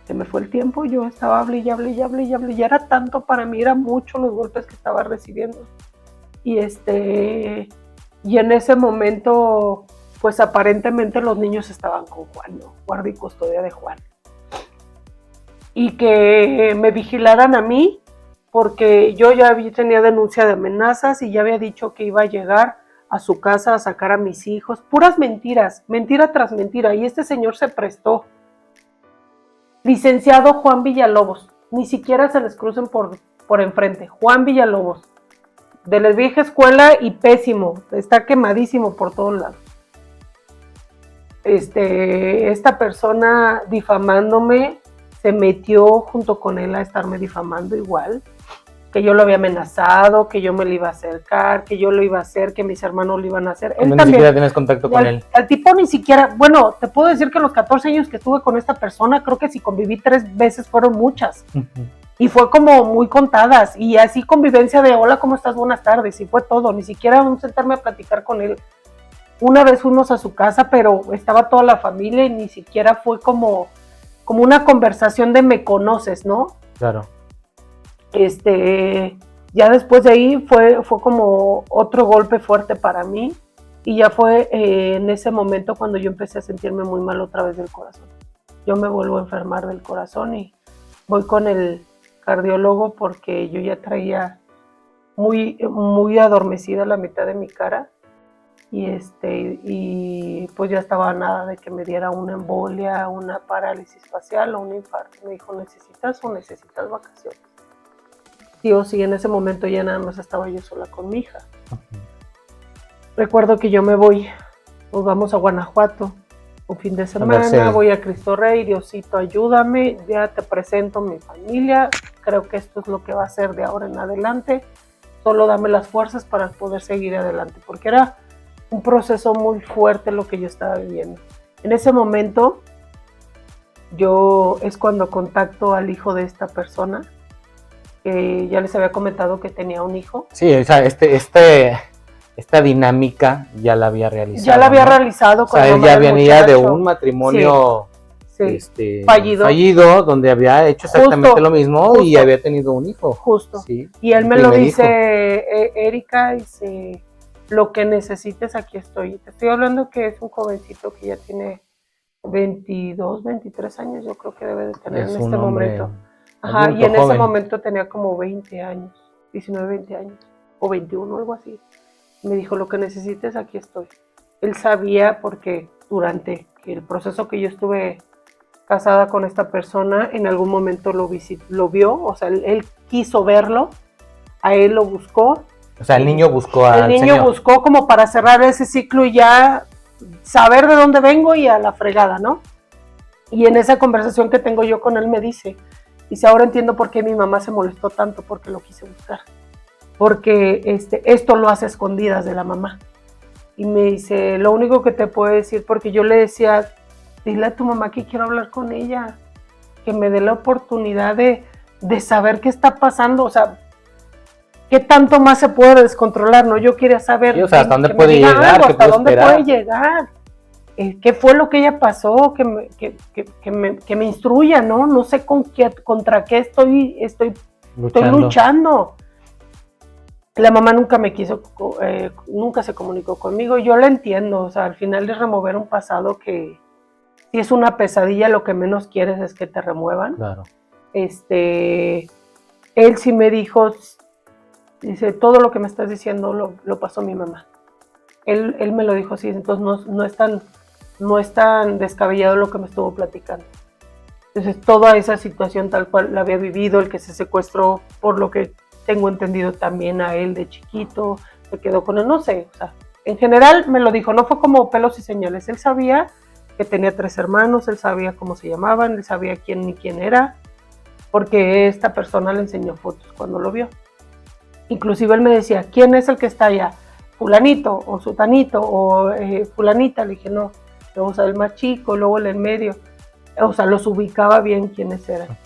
Se me fue el tiempo, yo estaba hable y ya era tanto para mí, era mucho los golpes que estaba recibiendo. Y en ese momento, pues aparentemente los niños estaban con Juan, ¿no? Guarda y custodia de Juan. Y que me vigilaran a mí, porque yo ya tenía denuncia de amenazas y ya había dicho que iba a llegar a su casa a sacar a mis hijos. Puras mentiras, mentira tras mentira. Y este señor se prestó. Licenciado Juan Villalobos, ni siquiera se les crucen por enfrente. Juan Villalobos, de la vieja escuela y pésimo, está quemadísimo por todos lados. Esta persona difamándome se metió junto con él a estarme difamando igual, que yo lo había amenazado, que yo me le iba a acercar, que yo lo iba a hacer, que mis hermanos lo iban a hacer. Él ni siquiera tienes contacto con él. Al tipo ni siquiera, bueno, te puedo decir que los 14 años que estuve con esta persona, creo que si conviví 3 veces fueron muchas. Y fue como muy contadas, y así convivencia de hola, ¿cómo estás? Buenas tardes, y fue todo, ni siquiera sentarme a platicar con él. Una vez fuimos a su casa, pero estaba toda la familia y ni siquiera fue como una conversación de me conoces, ¿no? Claro. Ya después de ahí fue como otro golpe fuerte para mí, y ya fue en ese momento cuando yo empecé a sentirme muy mal otra vez del corazón. Yo me vuelvo a enfermar del corazón y voy con el cardiólogo porque yo ya traía muy, muy adormecida la mitad de mi cara y pues ya estaba nada de que me diera una embolia, una parálisis facial o un infarto. Me dijo, ¿necesitas vacaciones? Sí o sí, en ese momento ya nada más estaba yo sola con mi hija. Recuerdo que yo me voy, nos vamos a Guanajuato un fin de semana, voy a Cristo Rey, Diosito ayúdame, ya te presento mi familia, creo que esto es lo que va a ser de ahora en adelante, solo dame las fuerzas para poder seguir adelante, porque era un proceso muy fuerte lo que yo estaba viviendo. En ese momento, es cuando contacto al hijo de esta persona, ya les había comentado que tenía un hijo. Sí, o sea, esta dinámica ya la había realizado. Ya la había realizado con él ya venía de un matrimonio fallido, donde había hecho exactamente lo mismo y había tenido un hijo. Justo. Sí, y él me lo dice, Erika, dice, lo que necesites, aquí estoy. Te estoy hablando que es un jovencito que ya tiene 22, 23 años, yo creo que debe de tener en este momento. Ajá, y en ese momento tenía como 20 años, 19, 20 años, o 21, algo así. Me dijo, lo que necesites, aquí estoy. Él sabía porque durante el proceso que yo estuve casada con esta persona, en algún momento lo vio, o sea, él quiso verlo, a él lo buscó. O sea, el niño buscó al señor. El niño buscó como para cerrar ese ciclo y ya saber de dónde vengo y a la fregada, ¿no? Y en esa conversación que tengo yo con él me dice, ahora entiendo por qué mi mamá se molestó tanto porque lo quise buscar. Porque esto lo hace a escondidas de la mamá. Y me dice, lo único que te puedo decir, porque yo le decía, dile a tu mamá que quiero hablar con ella, que me dé la oportunidad de saber qué está pasando, o sea, qué tanto más se puede descontrolar, ¿no? Yo quería saber, sí, o sea, hasta dónde puede llegar, hasta dónde puede llegar, qué fue lo que ella pasó, que me instruya, ¿no? No sé contra qué estoy luchando. La mamá nunca me quiso, nunca se comunicó conmigo, yo la entiendo, o sea, al final es remover un pasado que si es una pesadilla, lo que menos quieres es que te remuevan. Claro. Él sí me dijo, dice, todo lo que me estás diciendo lo pasó mi mamá. Él me lo dijo así, entonces no es tan no es tan descabellado lo que me estuvo platicando. Entonces, toda esa situación tal cual la había vivido, el que se secuestró, por lo que tengo entendido también a él de chiquito, se quedó con él, no sé, o sea, en general me lo dijo, no fue como pelos y señales, él sabía que tenía 3 hermanos, él sabía cómo se llamaban, él sabía quién ni quién era, porque esta persona le enseñó fotos cuando lo vio. Inclusive él me decía, ¿quién es el que está allá? Fulanito, o sutanito, o fulanita, le dije, no, luego o sea, el más chico, luego el en medio, o sea, los ubicaba bien quiénes eran.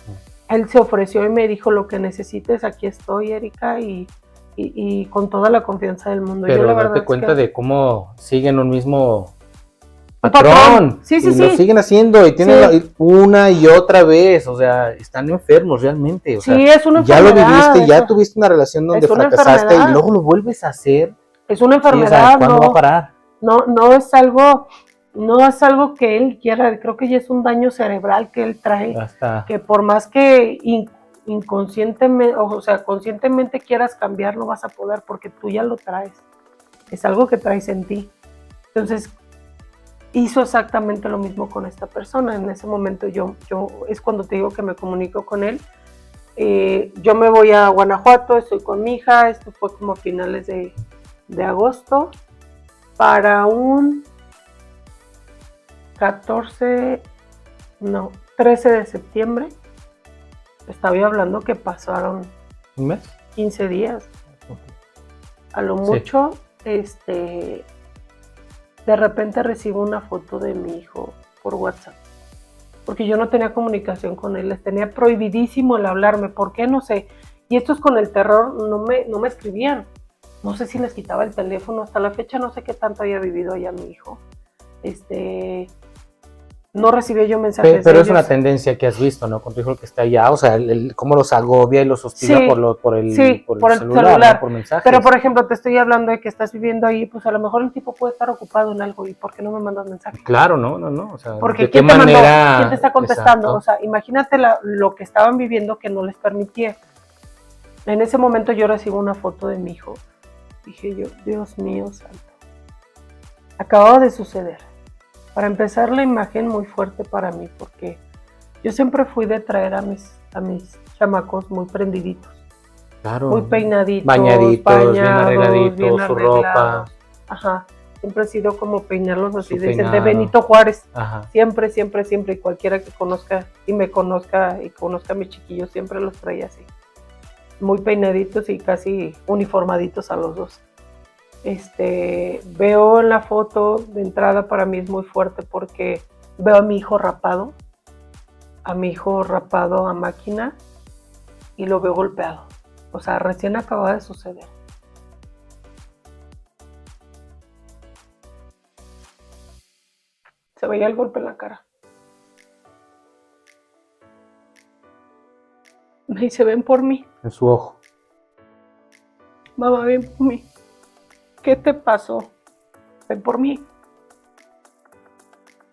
Él se ofreció y me dijo, lo que necesites, aquí estoy, Erika, y con toda la confianza del mundo. Pero yo, la date verdad cuenta es que de cómo siguen un mismo patrón. patrón. Sí, sí, y sí. lo siguen haciendo y tienen Sí. una y otra vez, o sea, están enfermos realmente. O sea, Sí, es una ya lo enfermedad. viviste, ya tuviste una relación donde es una fracasaste y enfermedad. luego lo vuelves a hacer. Es una Sí, o enfermedad, sea, ¿cuándo va a parar? no es algo que él quiera, creo que ya es un daño cerebral que él trae, Hasta que por más que inconscientemente, o sea, conscientemente quieras cambiar, no vas a poder porque tú ya lo traes. Es algo que traes en ti. Entonces, hizo exactamente lo mismo con esta persona. En ese momento yo es cuando te digo que me comunico con él. Yo me voy a Guanajuato, estoy con mi hija, esto fue como a finales de agosto, para un 13 de septiembre, estaba yo hablando que pasaron ¿un mes? 15 días, a lo Sí. mucho, de repente recibo una foto de mi hijo por WhatsApp, porque yo no tenía comunicación con él, les tenía prohibidísimo el hablarme, ¿por qué? No sé, y estos con el terror no me escribían, no sé si les quitaba el teléfono, hasta la fecha no sé qué tanto había vivido allá mi hijo, no recibía yo mensajes Pero de es una ellos. tendencia que has visto, ¿no? Con tu hijo que está allá, o sea, cómo los agobia y los hostiga Sí, por el celular, ¿no? Por mensajes. Pero, por ejemplo, te estoy hablando de que estás viviendo ahí, pues a lo mejor el tipo puede estar ocupado en algo, ¿y por qué no me mandas mensaje? Claro, no, o sea, Porque ¿de qué ¿quién te manera? mandó? ¿Quién te está contestando? Exacto. O sea, imagínate lo que estaban viviendo que no les permitía. En ese momento yo recibo una foto de mi hijo. Dije yo, Dios mío santo. Acababa de suceder. Para empezar, la imagen muy fuerte para mí, porque yo siempre fui de traer a mis chamacos muy prendiditos. Claro. Muy peinaditos, Bañaditos, bañados, bien arregladitos, bien su ropa. Ajá. Siempre he sido como peinarlos así, Su dicen, de peinado. Benito Juárez. Ajá. Siempre, y cualquiera que conozca y me conozca y conozca a mis chiquillos, siempre los traía así. Muy peinaditos y casi uniformaditos a los dos. Veo en la foto de entrada, para mí es muy fuerte porque veo a mi hijo rapado a máquina y lo veo golpeado. O sea, recién acaba de suceder. Se veía el golpe en la cara. Me dice, ven por mí. En su ojo. Mamá, ven por mí. ¿Qué te pasó? Ven por mí.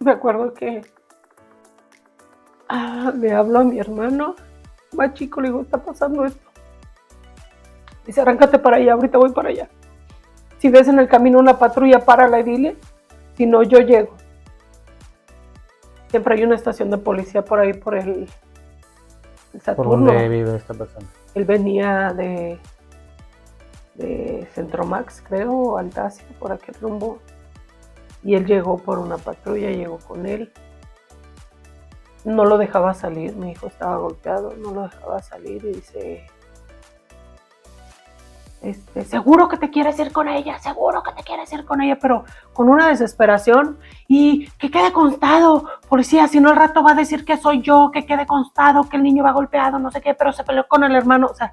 Me acuerdo que le hablo a mi hermano más chico, le digo, está pasando esto. Dice, arráncate para allá, ahorita voy para allá. Si ves en el camino una patrulla, párala y dile, si no, yo llego. Siempre hay una estación de policía por ahí, por el Saturno. ¿Por dónde vive esta persona? Él venía de Centromax, creo, o Altacia, por aquel rumbo. Y él llegó por una patrulla, llegó con él. No lo dejaba salir, mi hijo estaba golpeado, no lo dejaba salir y dice, seguro que te quieres ir con ella, pero con una desesperación, y que quede constado, policía, si no al rato va a decir que soy yo, que quede constado, que el niño va golpeado, no sé qué, pero se peleó con el hermano, o sea.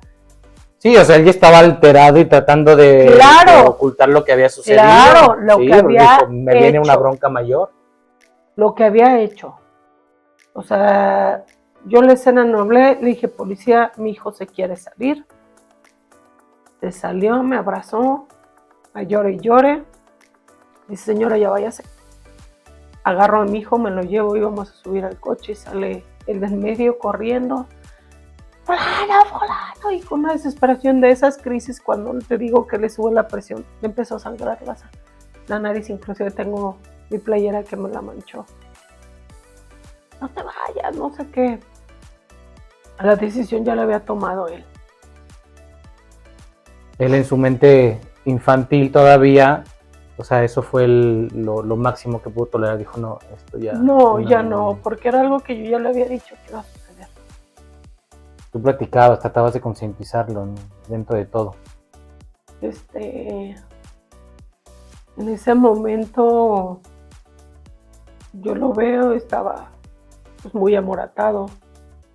Sí, o sea, él ya estaba alterado y tratando de ocultar lo que había sucedido. Claro, lo que había dijo, me viene una bronca mayor. Lo que había hecho. O sea, yo en la escena no hablé, le dije, policía, mi hijo se quiere salir. Se salió, me abrazó, a llore y llore. Dice, señora, ya váyase. Agarro a mi hijo, me lo llevo, íbamos a subir al coche y sale el del medio corriendo. Fulano, y con una desesperación de esas crisis, cuando te digo que le sube la presión, le empezó a sangrar la nariz, inclusive tengo mi playera que me la manchó. No te vayas, no sé qué. La decisión ya la había tomado él. Él en su mente infantil todavía, o sea, eso fue lo máximo que pudo tolerar. Dijo, no, esto ya... No, ya no, porque era algo que yo ya le había dicho que iba a suceder. Tú platicabas, tratabas de concientizarlo, ¿no? Dentro de todo. En ese momento yo lo veo, estaba pues muy amoratado.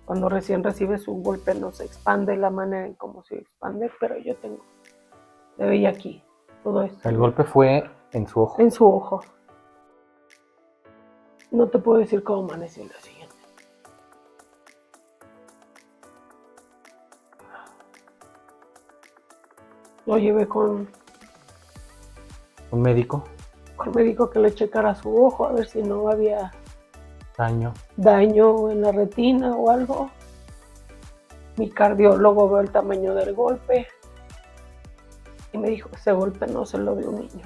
Cuando recién recibes un golpe no se expande la manera en cómo se expande, pero yo le veía aquí todo esto. El golpe fue en su ojo. En su ojo. No te puedo decir cómo amaneció el día siguiente. Lo llevé con Un médico. el médico que le checara su ojo a ver si no había Daño en la retina o algo. Mi cardiólogo vio el tamaño del golpe y me dijo, ese golpe no se lo dio un niño.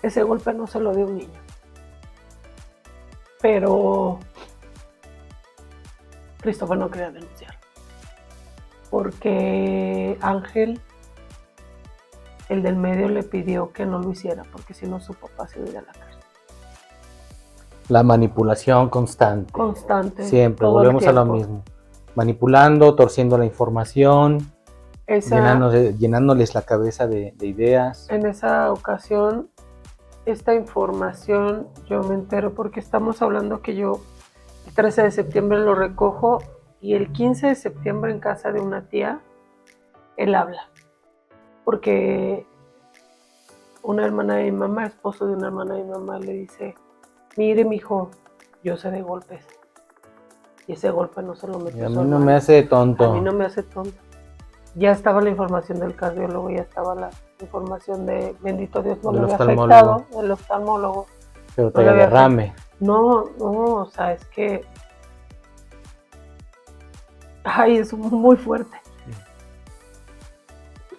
Ese golpe no se lo dio un niño. Pero Christopher no quería denunciar. Porque Ángel, el del medio, le pidió que no lo hiciera, porque si no su papá se iba a la cárcel. La manipulación constante. Constante. Siempre, volvemos a lo mismo. Manipulando, torciendo la información, llenándoles la cabeza de ideas. En esa ocasión, esta información yo me entero porque estamos hablando que yo el 13 de septiembre lo recojo y el 15 de septiembre en casa de una tía, él habla. Porque una hermana de mi mamá, esposo de una hermana de mi mamá, le dice, mire mijo, yo sé de golpes. Y ese golpe no se lo metió. A mí no me hace tonto. A mí no me hace tonto. Ya estaba la información del cardiólogo, ya estaba la información de, bendito Dios, no le había afectado, el oftalmólogo. Pero te derrame. No, o sea, es que... Ay, es muy fuerte.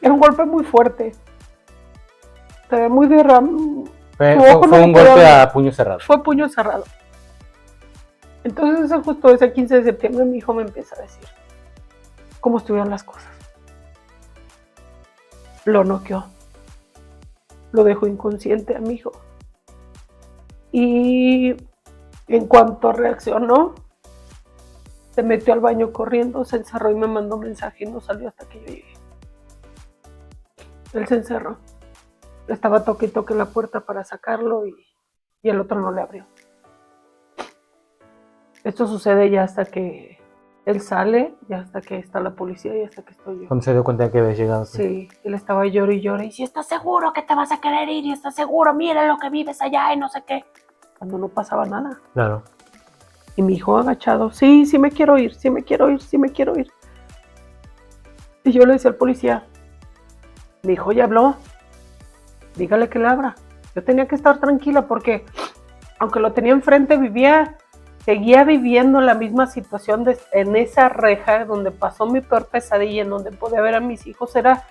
Era un golpe muy fuerte. Muy derrame. Fue un golpe a puño cerrado. Fue puño cerrado. Entonces, justo ese 15 de septiembre, mi hijo me empieza a decir cómo estuvieron las cosas. Lo noqueó. Lo dejó inconsciente a mi hijo. Y en cuanto reaccionó, se metió al baño corriendo, se encerró y me mandó un mensaje y no salió hasta que yo llegué. Él se encerró. Estaba toque y toque la puerta para sacarlo y el otro no le abrió. Esto sucede ya hasta que él sale, ya hasta que está la policía y hasta que estoy yo. ¿Cuándo se dio cuenta de que había llegado? Sí, él estaba llorando y llorando. Y si estás seguro que te vas a querer ir y estás seguro, mira lo que vives allá y no sé qué. Cuando no pasaba nada. Claro. Y mi hijo agachado, sí me quiero ir, sí me quiero ir, sí me quiero ir. Y yo le decía al policía, mi hijo ya habló, dígale que le abra. Yo tenía que estar tranquila porque aunque lo tenía enfrente, seguía viviendo la misma situación en esa reja donde pasó mi peor pesadilla, en donde podía ver a mis hijos. Era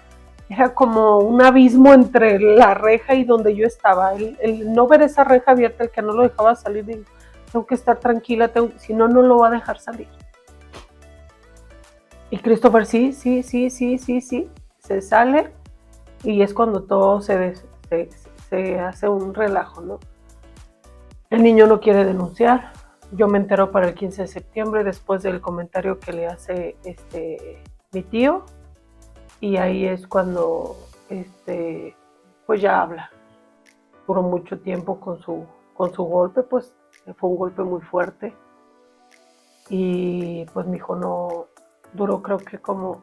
como un abismo entre la reja y donde yo estaba. El no ver esa reja abierta, el que no lo dejaba salir, digo, tengo que estar tranquila, si no, no lo va a dejar salir. Y Christopher sí, se sale y es cuando todo se hace un relajo, ¿no? El niño no quiere denunciar. Yo me entero para el 15 de septiembre después del comentario que le hace mi tío y ahí es cuando pues ya habla. Duró mucho tiempo con su golpe, pues fue un golpe muy fuerte y pues mi hijo no duró, creo que como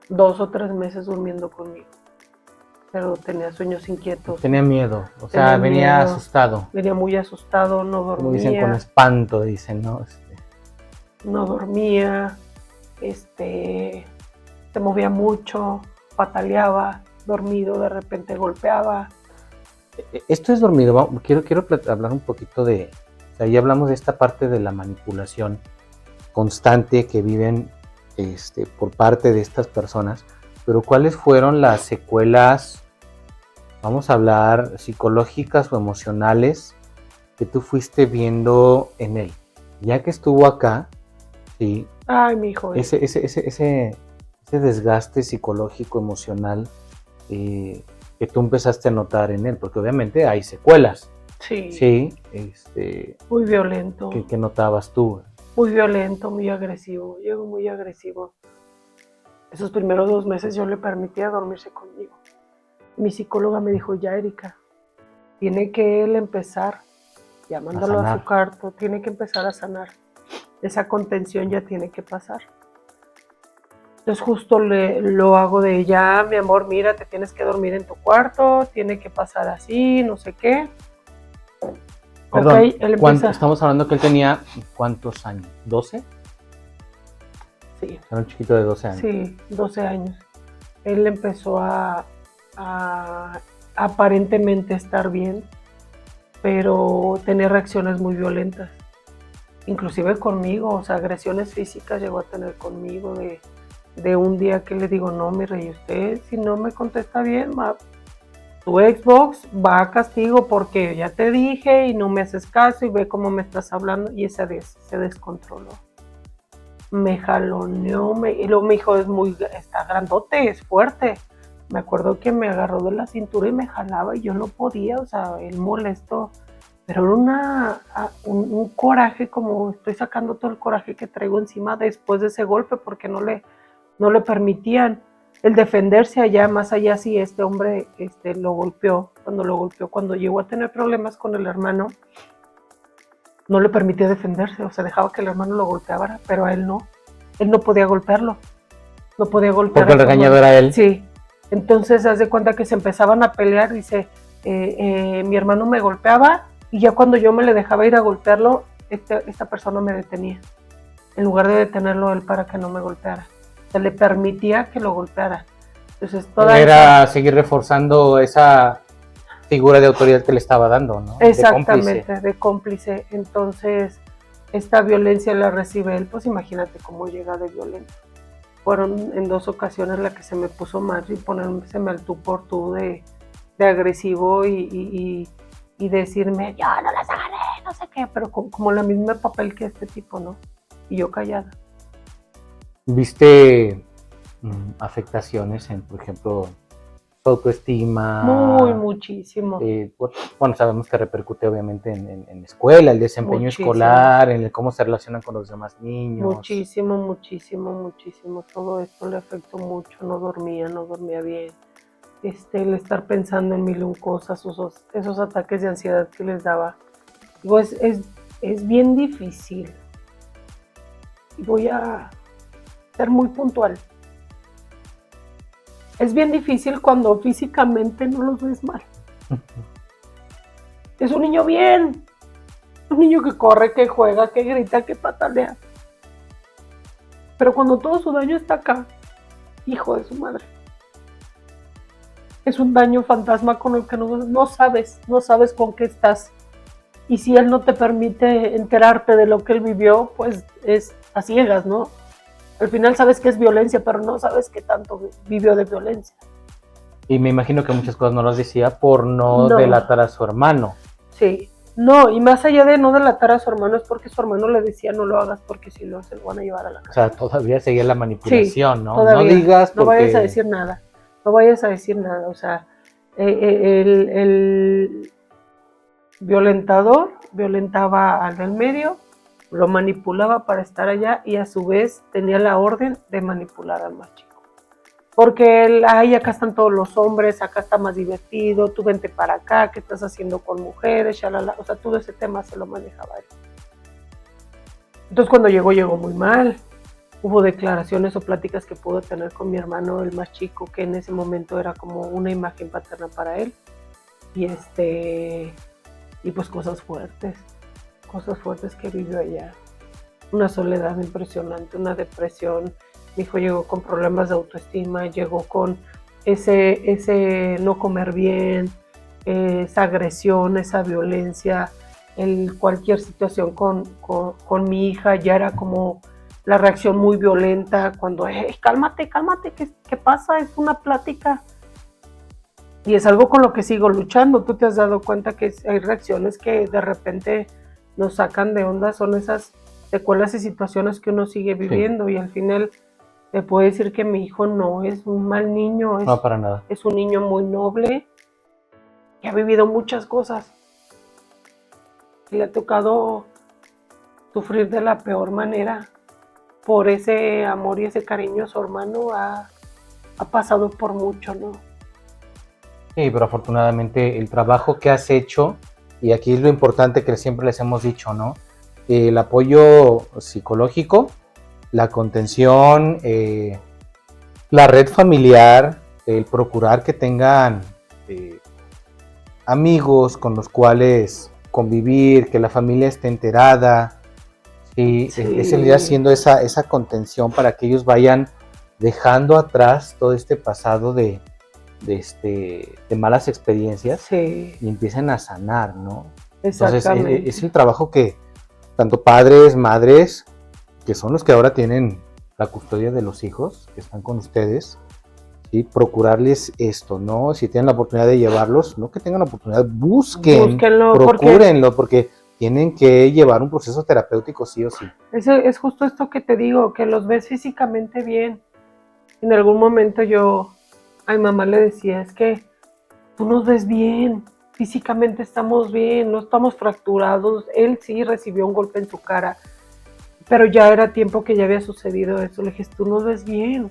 2 o 3 meses durmiendo conmigo, pero tenía sueños inquietos. Tenía miedo, o sea, venía asustado. Venía muy asustado, no dormía. Como dicen, con espanto, dicen, ¿no? No dormía, se movía mucho, pataleaba, dormido, de repente golpeaba. Esto es dormido. Quiero hablar un poquito de... O sea, ya hablamos de esta parte de la manipulación constante que viven por parte de estas personas, pero ¿cuáles fueron las secuelas vamos a hablar psicológicas o emocionales que tú fuiste viendo en él. Ya que estuvo acá, sí, Ay, mi hijo. ese desgaste psicológico, emocional, que tú empezaste a notar en él, porque obviamente hay secuelas. Sí. Sí, Muy violento. ¿Qué notabas tú? Muy violento, muy agresivo. Llegó muy agresivo. Esos primeros 2 meses yo le permitía dormirse conmigo. Mi psicóloga me dijo, ya Erika, tiene que él empezar, llamándolo a su cuarto, tiene que empezar a sanar. Esa contención ya tiene que pasar. Entonces justo lo hago de ya, mi amor, mira, te tienes que dormir en tu cuarto, tiene que pasar así, no sé qué. Perdón, Okay, él empieza... estamos hablando que él tenía ¿cuántos años? ¿12? Sí. Era un chiquito de 12 años. Sí, 12 años. Él empezó a aparentemente estar bien, pero tenía reacciones muy violentas. Inclusive conmigo, o sea, agresiones físicas llegó a tener conmigo de un día que le digo, no, mi rey, usted si no me contesta bien, tu Xbox va a castigo porque ya te dije y no me haces caso y ve cómo me estás hablando, y se descontroló. Me jaloneó, y luego me dijo, está grandote, es fuerte. Me acuerdo que me agarró de la cintura y me jalaba y yo no podía, o sea, él molesto. Pero era un coraje, como estoy sacando todo el coraje que traigo encima después de ese golpe, porque no le permitían el defenderse allá, más allá si este hombre lo golpeó, cuando llegó a tener problemas con el hermano, no le permitía defenderse, o sea, dejaba que el hermano lo golpeara, pero a él no podía golpearlo, no podía golpear. Porque el regañador era él. Sí, entonces haz de cuenta que se empezaban a pelear, dice, mi hermano me golpeaba, y ya cuando yo me le dejaba ir a golpearlo, esta persona me detenía, en lugar de detenerlo él para que no me golpeara. Se le permitía que lo golpeara. Entonces, era seguir reforzando esa figura de autoridad que le estaba dando, ¿no? Exactamente, de cómplice. Entonces, esta violencia la recibe él, pues imagínate cómo llega de violento. Fueron en 2 ocasiones la que se me puso mal y ponérseme al tú por tú de agresivo y decirme, yo no las agarré, no sé qué, pero como la misma papel que este tipo, ¿no? Y yo callada. ¿Viste afectaciones en, por ejemplo, su autoestima? Muchísimo. Bueno, sabemos que repercute obviamente en la escuela, el desempeño escolar, en el cómo se relacionan con los demás niños. Muchísimo. Todo esto le afectó mucho, no dormía bien. El estar pensando en mil y un cosas, esos ataques de ansiedad que les daba. Digo, es bien difícil. Y voy a ser muy puntual. Es bien difícil cuando físicamente no los ves mal. Es un niño bien. Un niño que corre, que juega, que grita, que patalea. Pero cuando todo su daño está acá, hijo de su madre. Es un daño fantasma con el que no sabes con qué estás. Y si él no te permite enterarte de lo que él vivió, pues es a ciegas, ¿no? Al final sabes que es violencia, pero no sabes qué tanto vivió de violencia. Y me imagino que muchas cosas no las decía por no delatar a su hermano. Sí, no, y más allá de no delatar a su hermano, es porque su hermano le decía no lo hagas porque si lo haces lo van a llevar a la casa. O sea, todavía seguía la manipulación, sí, ¿no? Todavía. No digas porque... No vayas a decir nada, o sea, el violentador violentaba al del medio, lo manipulaba para estar allá y a su vez tenía la orden de manipular al más chico. Porque acá están todos los hombres, acá está más divertido, tú vente para acá, ¿qué estás haciendo con mujeres? Shalala. O sea, todo ese tema se lo manejaba él. Entonces cuando llegó muy mal. Hubo declaraciones o pláticas que pudo tener con mi hermano, el más chico, que en ese momento era como una imagen paterna para él. Y pues cosas fuertes que vivió allá. Una soledad impresionante, una depresión. Mi hijo llegó con problemas de autoestima, llegó con ese no comer bien, esa agresión, esa violencia. Cualquier situación con mi hija ya era como la reacción muy violenta cuando, cálmate, ¿qué pasa? Es una plática. Y es algo con lo que sigo luchando. Tú te has dado cuenta que hay reacciones que de repente nos sacan de onda, son esas secuelas y situaciones que uno sigue viviendo, y al final te puedo decir que mi hijo no es un mal niño, No, para nada. es un niño muy noble, que ha vivido muchas cosas, que le ha tocado sufrir de la peor manera por ese amor y ese cariño a su hermano, ha pasado por mucho, ¿no? Sí, pero afortunadamente el trabajo que has hecho, y aquí es lo importante que siempre les hemos dicho, ¿no? El apoyo psicológico, la contención, la red familiar, el procurar que tengan amigos con los cuales convivir, que la familia esté enterada, ¿sí? Es el ir haciendo esa contención para que ellos vayan dejando atrás todo este pasado de malas experiencias, sí, y empiecen a sanar, ¿no? Entonces es el trabajo que tanto padres, madres, que son los que ahora tienen la custodia de los hijos, que están con ustedes, ¿sí? Procurarles esto, ¿no? Si tienen la oportunidad de llevarlos, no que tengan la oportunidad, búsquenlo, procúrenlo, porque tienen que llevar un proceso terapéutico sí o sí. Es justo esto que te digo, que los ves físicamente bien. En algún momento yo a mi mamá le decía, es que tú nos ves bien, físicamente estamos bien, no estamos fracturados. Él sí recibió un golpe en su cara, pero ya era tiempo que ya había sucedido eso. Le dije, tú nos ves bien,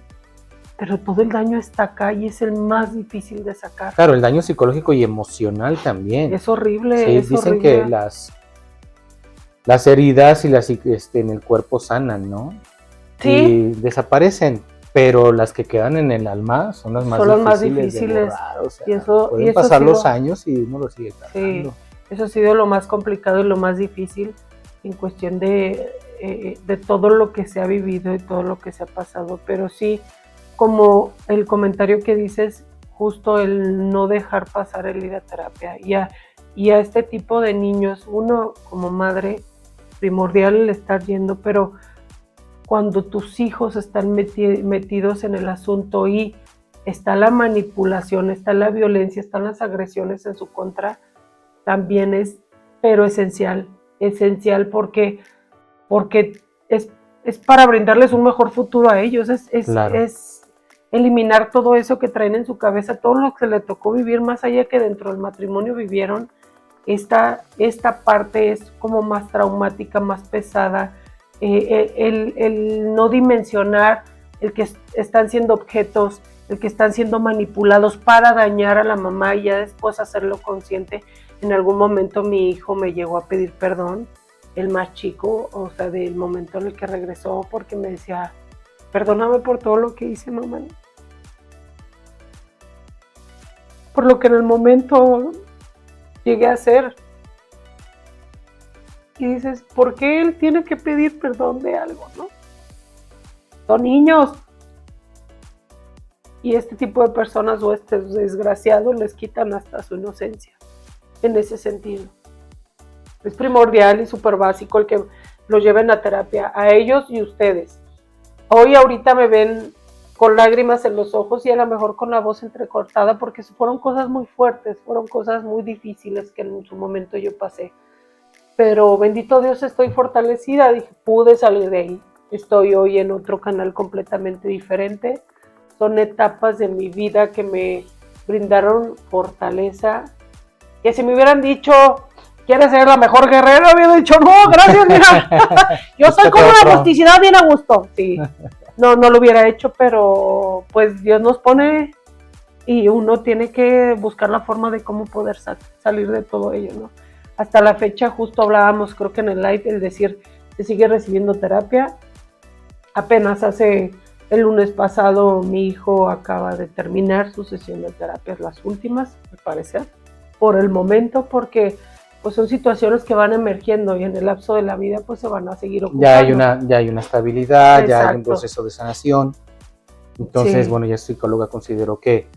pero todo el daño está acá y es el más difícil de sacar. Claro, el daño psicológico y emocional también. Es horrible. Sí, es dicen horrible. que las heridas y en el cuerpo sanan, ¿no? Sí. Y desaparecen, pero las que quedan en el alma son las más difíciles de borrar. O sea, pueden pasar los años y uno lo sigue cargando. Sí, eso ha sido lo más complicado y lo más difícil en cuestión de todo lo que se ha vivido y todo lo que se ha pasado. Pero sí, como el comentario que dices, justo el no dejar pasar el ir a terapia. Y a este tipo de niños, uno como madre, primordial el estar yendo, pero cuando tus hijos están metidos en el asunto y está la manipulación, está la violencia, están las agresiones en su contra, también es, pero esencial porque es para brindarles un mejor futuro a ellos, Claro. es eliminar todo eso que traen en su cabeza, todo lo que le tocó vivir, más allá que dentro del matrimonio vivieron. Esta parte es como más traumática, más pesada, el no dimensionar el que están siendo objetos, el que están siendo manipulados para dañar a la mamá y ya después hacerlo consciente. En algún momento mi hijo me llegó a pedir perdón, el más chico, o sea, del momento en el que regresó, porque me decía, perdóname por todo lo que hice, mamá, por lo que en el momento llegué a hacer. Y dices, ¿por qué él tiene que pedir perdón de algo, no? Son niños. Y este tipo de personas o estos desgraciados les quitan hasta su inocencia, en ese sentido. Es primordial y súper básico el que los lleven a terapia, a ellos y ustedes. Hoy ahorita me ven con lágrimas en los ojos y a lo mejor con la voz entrecortada, porque fueron cosas muy fuertes, fueron cosas muy difíciles que en su momento yo pasé. Pero bendito Dios, estoy fortalecida, dije, pude salir de ahí. Estoy hoy en otro canal completamente diferente. Son etapas de mi vida que me brindaron fortaleza. Que si me hubieran dicho, ¿quieres ser la mejor guerrera? Hubiera dicho, no, gracias, mira. Yo soy como la plasticidad bien a gusto. Sí, no lo hubiera hecho, pero pues Dios nos pone y uno tiene que buscar la forma de cómo poder salir de todo ello, ¿no? Hasta la fecha, justo hablábamos, creo que en el live, el decir, se sigue recibiendo terapia. Apenas hace el lunes pasado mi hijo acaba de terminar su sesión de terapia, las últimas, me parece, por el momento, porque pues son situaciones que van emergiendo y en el lapso de la vida pues se van a seguir ocupando. Ya hay una estabilidad. Exacto. Ya hay un proceso de sanación. Entonces, sí. Bueno, ya el psicóloga consideró que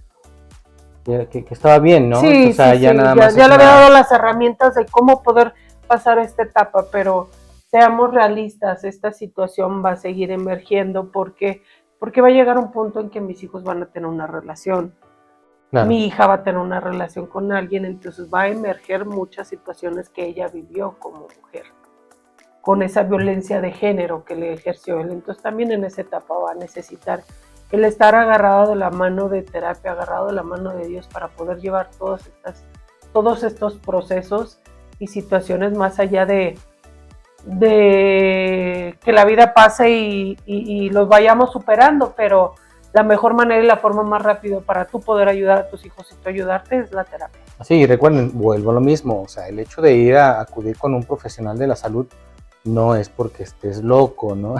estaba bien, ¿no? Sí, o sea, sí, ya nada más ya le había dado las herramientas de cómo poder pasar esta etapa, pero seamos realistas, esta situación va a seguir emergiendo porque va a llegar un punto en que mis hijos van a tener una relación. Claro. Mi hija va a tener una relación con alguien, entonces va a emerger muchas situaciones que ella vivió como mujer, con esa violencia de género que le ejerció él. Entonces también en esa etapa va a necesitar el estar agarrado de la mano de terapia, agarrado de la mano de Dios para poder llevar todos estos procesos y situaciones más allá de que la vida pase y los vayamos superando, pero la mejor manera y la forma más rápida para tú poder ayudar a tus hijos y tú ayudarte es la terapia. Sí, recuerden, vuelvo a lo mismo, o sea, el hecho de ir a acudir con un profesional de la salud no es porque estés loco, ¿no?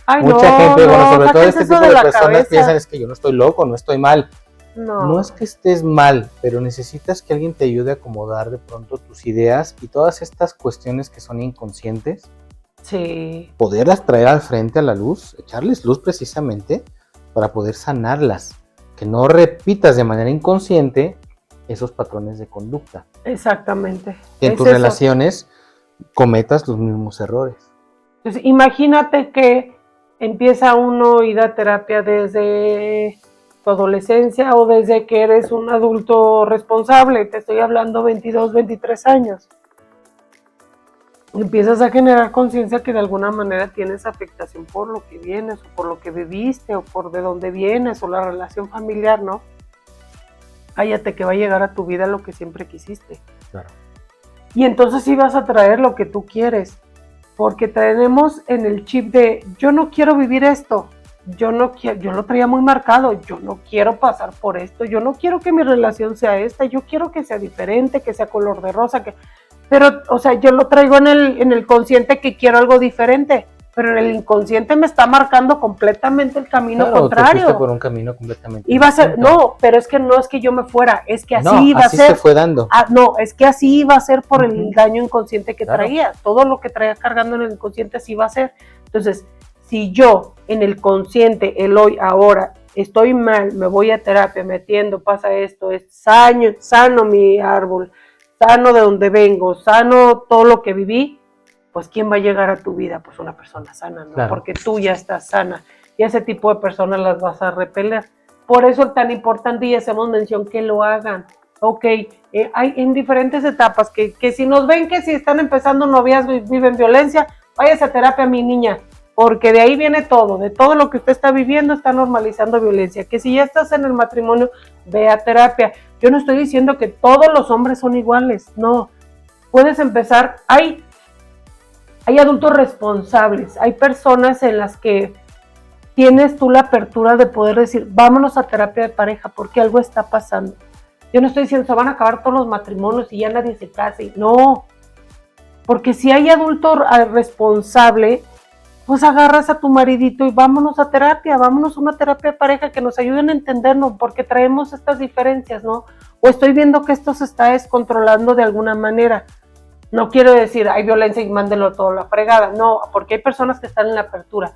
Ay, Mucha gente, bueno, sobre todo sáquense este eso tipo de de la personas cabeza. piensan es que yo no estoy loco, no estoy mal. No. No es que estés mal, pero necesitas que alguien te ayude a acomodar de pronto tus ideas y todas estas cuestiones que son inconscientes, Sí. poderlas traer al frente a la luz, echarles luz precisamente para poder sanarlas, que no repitas de manera inconsciente esos patrones de conducta. Exactamente. Que en Es tus eso. relaciones cometas los mismos errores. Entonces, imagínate que empieza uno a ir a terapia desde tu adolescencia o desde que eres un adulto responsable, te estoy hablando 22, 23 años. Empiezas a generar conciencia que de alguna manera tienes afectación por lo que vienes o por lo que viviste o por de dónde vienes o la relación familiar, ¿no? Cállate que va a llegar a tu vida lo que siempre quisiste. Claro. Y entonces sí vas a traer lo que tú quieres, porque tenemos en el chip de yo no quiero vivir esto, yo no quiero, yo lo traía muy marcado, yo no quiero pasar por esto, yo no quiero que mi relación sea esta, yo quiero que sea diferente, que sea color de rosa, pero, o sea, yo lo traigo en el consciente que quiero algo diferente, pero en el inconsciente me está marcando completamente el camino Claro, contrario. te fuiste por un camino completamente Iba a ser, distinto. no, pero es que no es que yo me fuera, es que así No, iba así a ser. se fue dando. No, es que así iba a ser por el daño inconsciente que Claro. traía. Todo lo que traía cargando en el inconsciente así va a ser. Entonces, si yo en el consciente, el hoy, ahora, estoy mal, me voy a terapia, me atiendo, pasa esto, es sano mi árbol, sano de donde vengo, sano todo lo que viví, pues ¿quién va a llegar a tu vida? Pues una persona sana, ¿no? Claro. Porque tú ya estás sana y ese tipo de personas las vas a repeler. Por eso es tan importante y hacemos mención que lo hagan. Ok, hay en diferentes etapas que si nos ven que si están empezando noviazgo y viven violencia, váyase a terapia, mi niña, porque de ahí viene todo, de todo lo que usted está viviendo está normalizando violencia, que si ya estás en el matrimonio, ve a terapia. Yo no estoy diciendo que todos los hombres son iguales, no, puedes empezar, hay adultos responsables, hay personas en las que tienes tú la apertura de poder decir, vámonos a terapia de pareja porque algo está pasando. Yo no estoy diciendo se van a acabar todos los matrimonios y ya nadie se case, no, porque si hay adulto responsable, pues agarras a tu maridito y vámonos a terapia, vámonos a una terapia de pareja que nos ayuden a entendernos porque traemos estas diferencias, ¿no? O estoy viendo que esto se está descontrolando de alguna manera. No quiero decir, hay violencia y mándenlo todo a la fregada, no, porque hay personas que están en la apertura.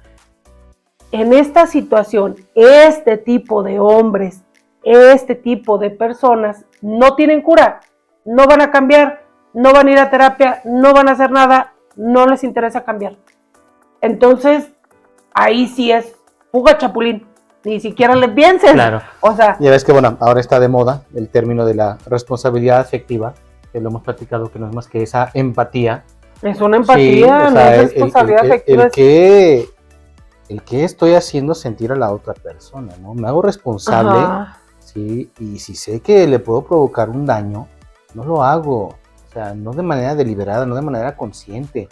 En esta situación, este tipo de hombres, este tipo de personas no tienen cura, no van a cambiar, no van a ir a terapia, no van a hacer nada, no les interesa cambiar. Entonces, ahí sí es fuga chapulín, ni siquiera le pienses. Claro. O sea, ya ves que bueno, ahora está de moda el término de la responsabilidad afectiva, que lo hemos platicado, que no es más que esa empatía. Es una empatía, sí, o sea, no es responsabilidad afectiva. El que estoy haciendo sentir a la otra persona, ¿no? Me hago responsable, sí, y si sé que le puedo provocar un daño, no lo hago, o sea, no de manera deliberada, no de manera consciente.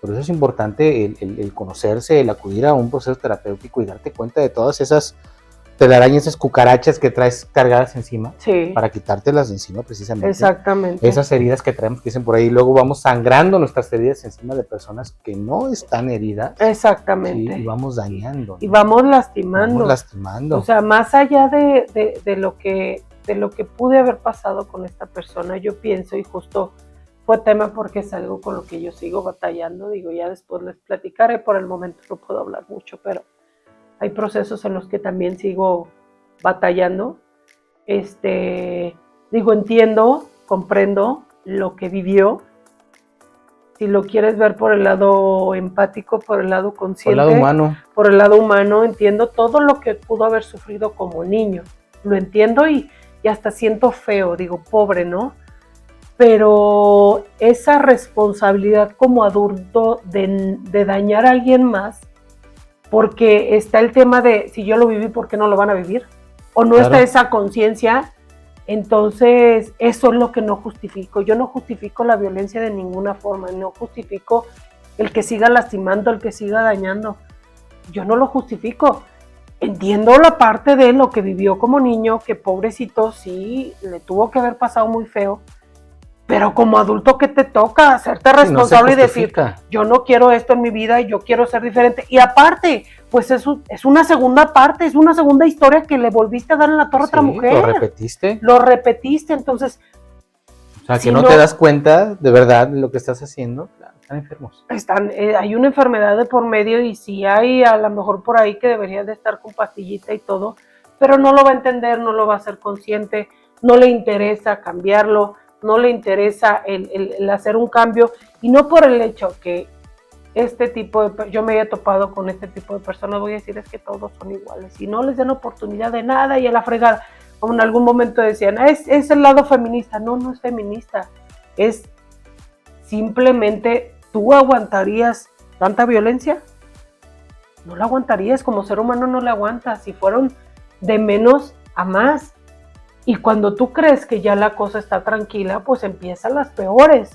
Por eso es importante el conocerse, el acudir a un proceso terapéutico y darte cuenta de todas esas telarañas, esas cucarachas que traes cargadas encima, sí, para quitártelas de encima precisamente. Exactamente. Esas heridas que traemos, que dicen por ahí, luego vamos sangrando nuestras heridas encima de personas que no están heridas. Exactamente. Sí, y vamos dañando, ¿no? Y vamos lastimando. Vamos lastimando. O sea, más allá de lo que pude haber pasado con esta persona, yo pienso, y justo fue tema porque es algo con lo que yo sigo batallando, digo, ya después les platicaré, por el momento no puedo hablar mucho, pero hay procesos en los que también sigo batallando. Digo, entiendo, comprendo lo que vivió. Si lo quieres ver por el lado empático, por el lado consciente, por el lado humano, entiendo todo lo que pudo haber sufrido como niño. Lo entiendo y y hasta siento feo, digo, pobre, ¿no? Pero esa responsabilidad como adulto de dañar a alguien más, porque está el tema de si yo lo viví, ¿por qué no lo van a vivir? O no está esa conciencia, entonces eso es lo que no justifico. Yo no justifico la violencia de ninguna forma, no justifico el que siga lastimando, el que siga dañando. Yo no lo justifico. Entiendo la parte de lo que vivió como niño, que pobrecito sí, le tuvo que haber pasado muy feo, pero como adulto, ¿qué te toca? Hacerte responsable y decir, yo no quiero esto en mi vida, yo quiero ser diferente. Y aparte, pues eso es una segunda parte, es una segunda historia que le volviste a dar en la torre a otra mujer. ¿Lo repetiste? Lo repetiste, entonces... O sea, que si no te das cuenta de verdad de lo que estás haciendo, claro, están enfermos. Hay una enfermedad de por medio y sí hay a lo mejor por ahí que debería de estar con pastillita y todo, pero no lo va a entender, no lo va a ser consciente, no le interesa cambiarlo, no le interesa el hacer un cambio, y no por el hecho que yo me haya topado con este tipo de personas, voy a decir es que todos son iguales, y no les den oportunidad de nada y a la fregada, como en algún momento decían, es el lado feminista, no es feminista, es simplemente, ¿tú aguantarías tanta violencia? No la aguantarías, como ser humano no la aguantas, si fueron de menos a más. Y cuando tú crees que ya la cosa está tranquila, pues empiezan las peores.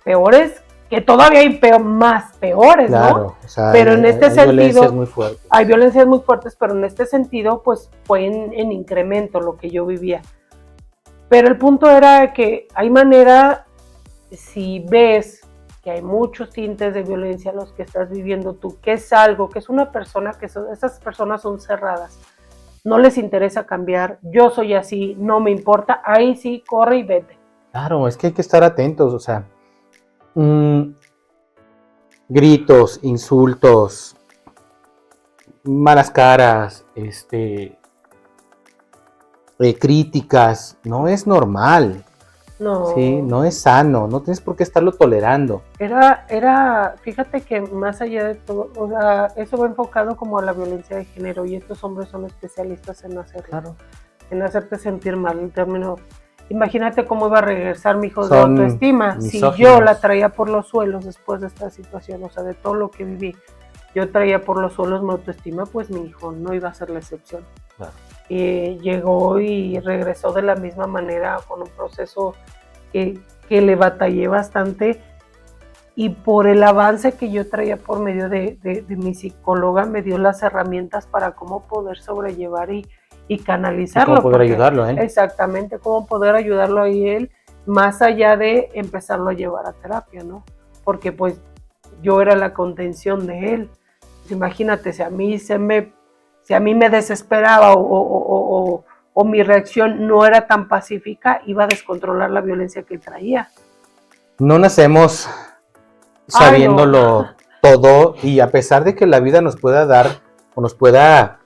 Peores, que todavía hay más peores, claro, ¿no? O sea, pero en este sentido... Hay violencias muy fuertes. Hay violencias muy fuertes, pero en este sentido, pues fue en incremento lo que yo vivía. Pero el punto era que hay manera, si ves que hay muchos tintes de violencia los que estás viviendo tú, que es algo, que es una persona, esas personas son cerradas. No les interesa cambiar, yo soy así, no me importa, ahí sí, corre y vete. Claro, es que hay que estar atentos, o sea, gritos, insultos, malas caras, críticas, no es normal. No. Sí, no es sano, no tienes por qué estarlo tolerando. Fíjate que más allá de todo, o sea, eso va enfocado como a la violencia de género y estos hombres son especialistas en hacerlo, claro, en hacerte sentir mal, en términos, imagínate cómo iba a regresar mi hijo de autoestima, misóginos. Si yo la traía por los suelos después de esta situación, o sea, de todo lo que viví, yo traía por los suelos mi autoestima, pues mi hijo no iba a ser la excepción. Claro. Llegó y regresó de la misma manera con un proceso que le batallé bastante, y por el avance que yo traía por medio de mi psicóloga me dio las herramientas para cómo poder sobrellevar y canalizarlo. Y cómo poder ayudarlo, ¿eh? Exactamente, cómo poder ayudarlo a él, más allá de empezarlo a llevar a terapia, ¿no? Porque pues yo era la contención de él. Pues, imagínate, si a mí me desesperaba o mi reacción no era tan pacífica, iba a descontrolar la violencia que él traía. No nacemos sabiéndolo todo, y a pesar de que la vida nos pueda dar o nos pueda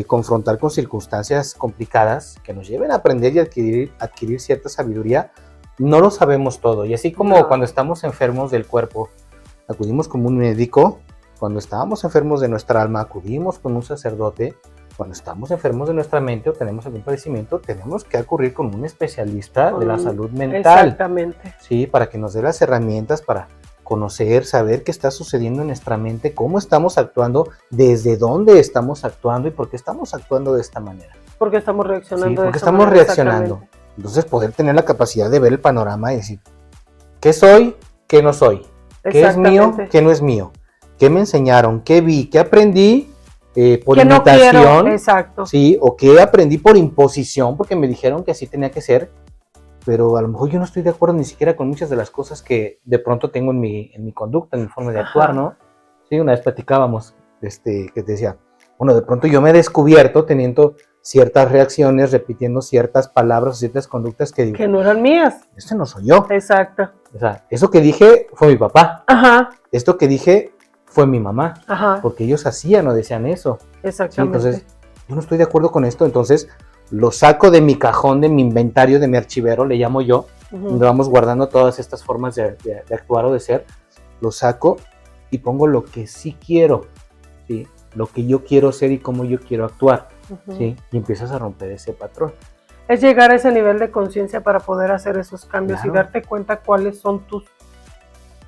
confrontar con circunstancias complicadas que nos lleven a aprender y adquirir cierta sabiduría, no lo sabemos todo. Y así como cuando estamos enfermos del cuerpo, acudimos como un médico. Cuando estábamos enfermos de nuestra alma, acudimos con un sacerdote. Cuando estamos enfermos de nuestra mente o tenemos algún padecimiento, tenemos que acudir con un especialista de la salud mental. Exactamente. Sí, para que nos dé las herramientas para conocer, saber qué está sucediendo en nuestra mente, cómo estamos actuando, desde dónde estamos actuando y por qué estamos actuando de esta manera. Porque estamos reaccionando. Sí, porque estamos reaccionando. Entonces, poder tener la capacidad de ver el panorama y decir, ¿qué soy? ¿Qué no soy? ¿Qué es mío? ¿Qué no es mío? ¿Qué me enseñaron? ¿Qué vi? ¿Qué aprendí por imitación? No quiero, exacto. Sí, o qué aprendí por imposición, porque me dijeron que así tenía que ser, pero a lo mejor yo no estoy de acuerdo ni siquiera con muchas de las cosas que de pronto tengo en mi conducta, en mi forma de actuar, ¿no? Sí, una vez platicábamos, que te decía, bueno, de pronto yo me he descubierto teniendo ciertas reacciones, repitiendo ciertas palabras, ciertas conductas que digo, que no eran mías. Este no soy yo. Exacto. O sea, eso que dije fue mi papá. Ajá. Esto que dije fue mi mamá. Ajá. Porque ellos hacían o decían eso. Exactamente. Sí, entonces, yo no estoy de acuerdo con esto, entonces lo saco de mi cajón, de mi inventario, de mi archivero, le llamo yo, donde vamos guardando todas estas formas de actuar o de ser, lo saco y pongo lo que sí quiero, ¿sí? Lo que yo quiero ser y cómo yo quiero actuar, ¿sí? Y empiezas a romper ese patrón. Es llegar a ese nivel de conciencia para poder hacer esos cambios, Claro. y darte cuenta cuáles son tus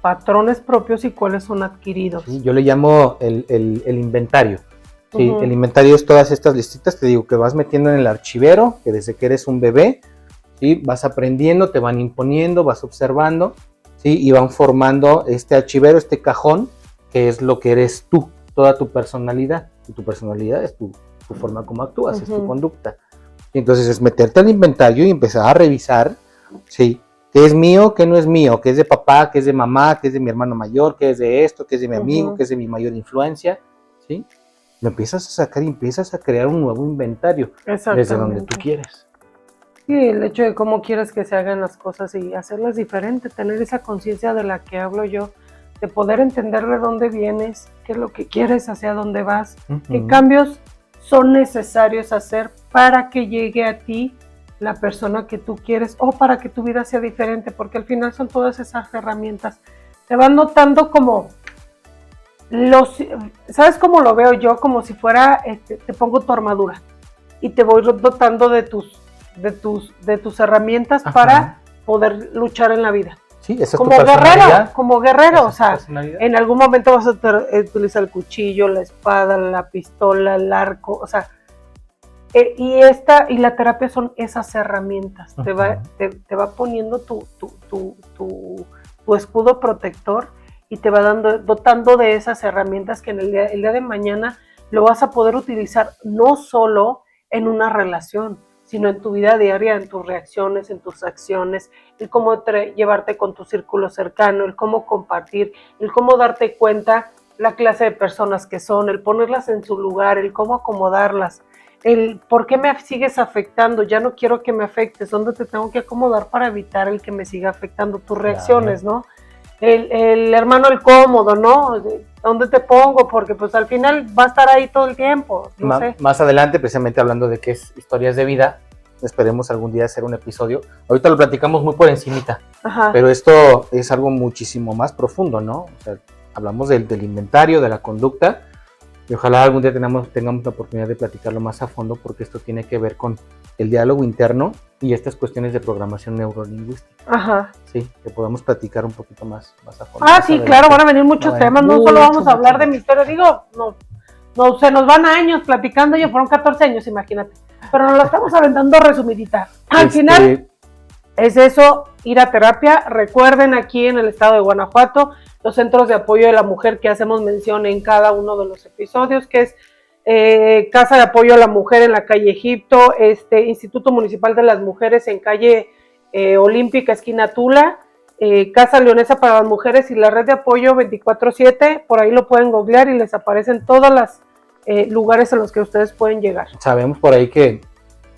patrones propios y cuáles son adquiridos. Sí, yo le llamo el inventario. Sí, Ujú. el inventario es todas estas listitas, te digo, que vas metiendo en el archivero, que desde que eres un bebé, ¿sí? Vas aprendiendo, te van imponiendo, vas observando, ¿sí? Y van formando este archivero, este cajón, que es lo que eres tú, toda tu personalidad. Y tu personalidad es tu forma como actúas, es tu Ujú. conducta. Y entonces es meterte al inventario y empezar a revisar, ¿sí? ¿Qué es mío, qué no es mío? ¿Qué es de papá, qué es de mamá, qué es de mi hermano mayor, qué es de esto, qué es de mi amigo, Ujú. qué es de mi mayor influencia? ¿Sí? Lo empiezas a sacar y empiezas a crear un nuevo inventario desde donde tú Exactamente. quieres. Sí, el hecho de cómo quieres que se hagan las cosas y hacerlas diferente, tener esa conciencia de la que hablo yo, de poder entender de dónde vienes, qué es lo que quieres, hacia dónde vas, qué Ujú. cambios son necesarios hacer para que llegue a ti la persona que tú quieres o para que tu vida sea diferente, porque al final son todas esas herramientas. Te van notando como ¿sabes cómo lo veo yo? Como si fuera, te pongo tu armadura y te voy dotando de tus herramientas Ajá. para poder luchar en la vida. Sí, esa es tu Como guerrero, personalidad. como guerrero, Esa o es tu sea, personalidad. en algún momento vas a utilizar el cuchillo, la espada, la pistola, el arco, o sea, y la terapia son esas herramientas. Te va poniendo tu escudo protector y te va dotando de esas herramientas que el día de mañana lo vas a poder utilizar no solo en una relación, sino en tu vida diaria, en tus reacciones, en tus acciones, el cómo llevarte con tu círculo cercano, el cómo compartir, el cómo darte cuenta la clase de personas que son, el ponerlas en su lugar, el cómo acomodarlas, el por qué me sigues afectando, ya no quiero que me afectes, dónde te tengo que acomodar para evitar el que me siga afectando, tus reacciones, ¿no? El hermano el cómodo, ¿no? ¿Dónde te pongo? Porque pues al final va a estar ahí todo el tiempo, no sé. Más adelante, precisamente hablando de qué es historias de vida, esperemos algún día hacer un episodio. Ahorita lo platicamos muy por encimita, Ajá. pero esto es algo muchísimo más profundo, ¿no? O sea, hablamos del inventario, de la conducta, y ojalá algún día tengamos la oportunidad de platicarlo más a fondo, porque esto tiene que ver con el diálogo interno y estas cuestiones de programación neurolingüística. Ajá. Sí, que podamos platicar un poquito más a fondo. Ah, sí, claro, van a venir muchos temas, no solo vamos a hablar de mi historia, digo, no, se nos van años platicando, ya fueron 14 años, imagínate, pero nos lo estamos aventando resumidita. Al final, es eso, ir a terapia. Recuerden, aquí en el estado de Guanajuato, los centros de apoyo de la mujer que hacemos mención en cada uno de los episodios, que es Casa de Apoyo a la Mujer en la calle Egipto, Instituto Municipal de las Mujeres en calle Olímpica, esquina Tula, Casa Leonesa para las Mujeres y la red de apoyo 24/7, por ahí lo pueden googlear y les aparecen todos los lugares a los que ustedes pueden llegar. Sabemos por ahí que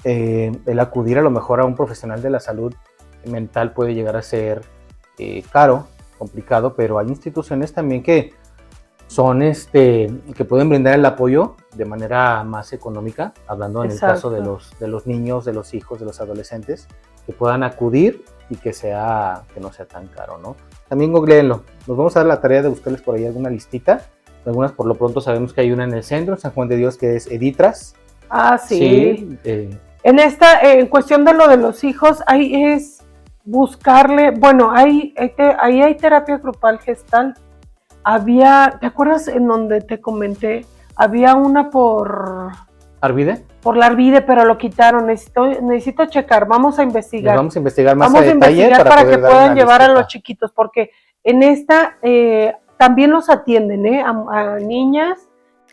el acudir a lo mejor a un profesional de la salud mental puede llegar a ser caro, complicado, pero hay instituciones también que son que pueden brindar el apoyo de manera más económica, hablando en Exacto. el caso de los niños, de los hijos, de los adolescentes, que puedan acudir y que no sea tan caro, ¿no? También googleenlo. Nos vamos a dar la tarea de buscarles por ahí alguna listita. Algunas por lo pronto sabemos que hay una en el centro, San Juan de Dios, que es Editras. Ah, sí. En cuestión de lo de los hijos, ahí es buscarle, bueno, ahí hay terapia grupal gestal. ¿Te acuerdas en donde te comenté? Había una por ¿Arvide? Por la Arvide, pero lo quitaron. Necesito checar, vamos a investigar. Nos vamos a investigar más vamos a detalle investigar para que puedan llevar listita a los chiquitos, porque en esta también los atienden, a niñas,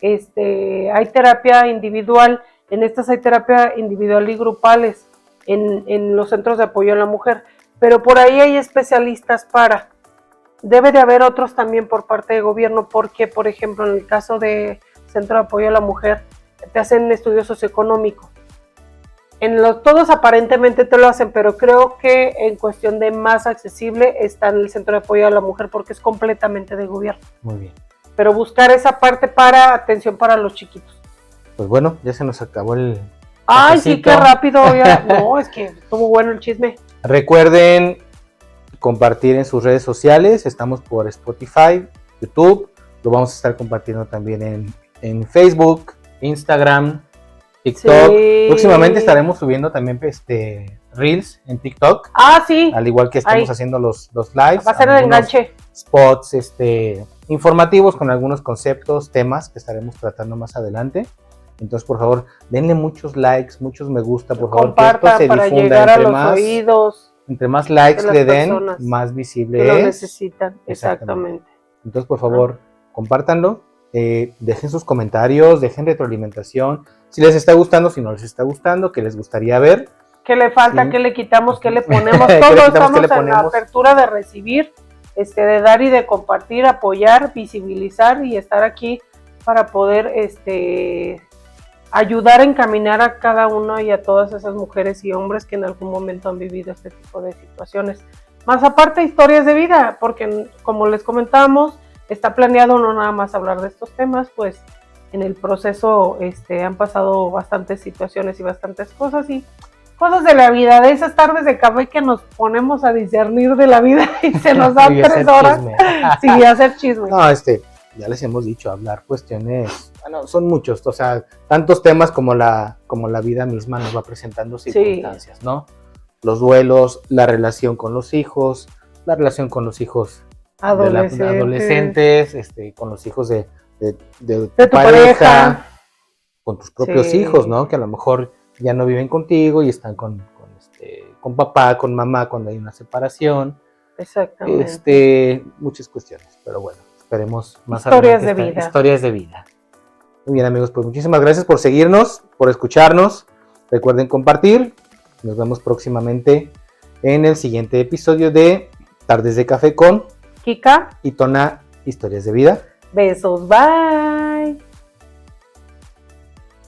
hay terapia individual, en estas hay terapia individual y grupales, en los centros de apoyo a la mujer, pero por ahí hay especialistas debe de haber otros también por parte de gobierno, porque por ejemplo en el caso de Centro de Apoyo a la Mujer, te hacen estudio socioeconómico. Todos aparentemente te lo hacen, pero creo que en cuestión de más accesible está en el Centro de Apoyo a la Mujer porque es completamente de gobierno. Muy bien. Pero buscar esa parte para atención para los chiquitos. Pues bueno, ya se nos acabó el... Ay, sí, qué rápido. No, es que estuvo bueno el chisme. Recuerden compartir en sus redes sociales, estamos por Spotify, YouTube, lo vamos a estar compartiendo también en Facebook, Instagram, TikTok. Sí. Próximamente estaremos subiendo también Reels en TikTok. Ah, sí. Al igual que estamos haciendo los lives. Va a ser el enganche. Spots informativos con algunos conceptos, temas que estaremos tratando más adelante. Entonces, por favor, denle muchos likes, muchos me gusta, por favor, compartan que esto se para difunda llegar a entre los más oídos. Entre más likes de las le den, personas más visible que lo es. necesitan, exactamente. Entonces, por favor, compártanlo, dejen sus comentarios, dejen retroalimentación. Si les está gustando, si no les está gustando, qué les gustaría ver. ¿Qué le falta? Sí. ¿Qué le quitamos? ¿Qué le ponemos? ¿Qué le Todos quitamos, qué le estamos en la ponemos? apertura de recibir, de dar y de compartir, apoyar, visibilizar y estar aquí para poder ayudar a encaminar a cada uno y a todas esas mujeres y hombres que en algún momento han vivido este tipo de situaciones. Más aparte, historias de vida, porque como les comentábamos, está planeado no nada más hablar de estos temas, pues en el proceso han pasado bastantes situaciones y bastantes cosas y cosas de la vida, de esas tardes de café que nos ponemos a discernir de la vida y se nos dan 3 horas. Sí, hacer chisme. No, ya les hemos dicho, hablar cuestiones, bueno, son muchos, o sea, tantos temas como la vida misma nos va presentando circunstancias, sí. ¿No? Los duelos, la relación con los hijos adolescentes, con los hijos de tu pareja, con tus propios sí. hijos, ¿no? Que a lo mejor ya no viven contigo y están con papá, con mamá cuando hay una separación. Exactamente. Muchas cuestiones, pero bueno, esperemos más historias de vida. Historias de vida. Muy bien, amigos, pues muchísimas gracias por seguirnos, por escucharnos. Recuerden compartir. Nos vemos próximamente en el siguiente episodio de Tardes de Café con Kika y Tona, Historias de Vida. Besos, bye.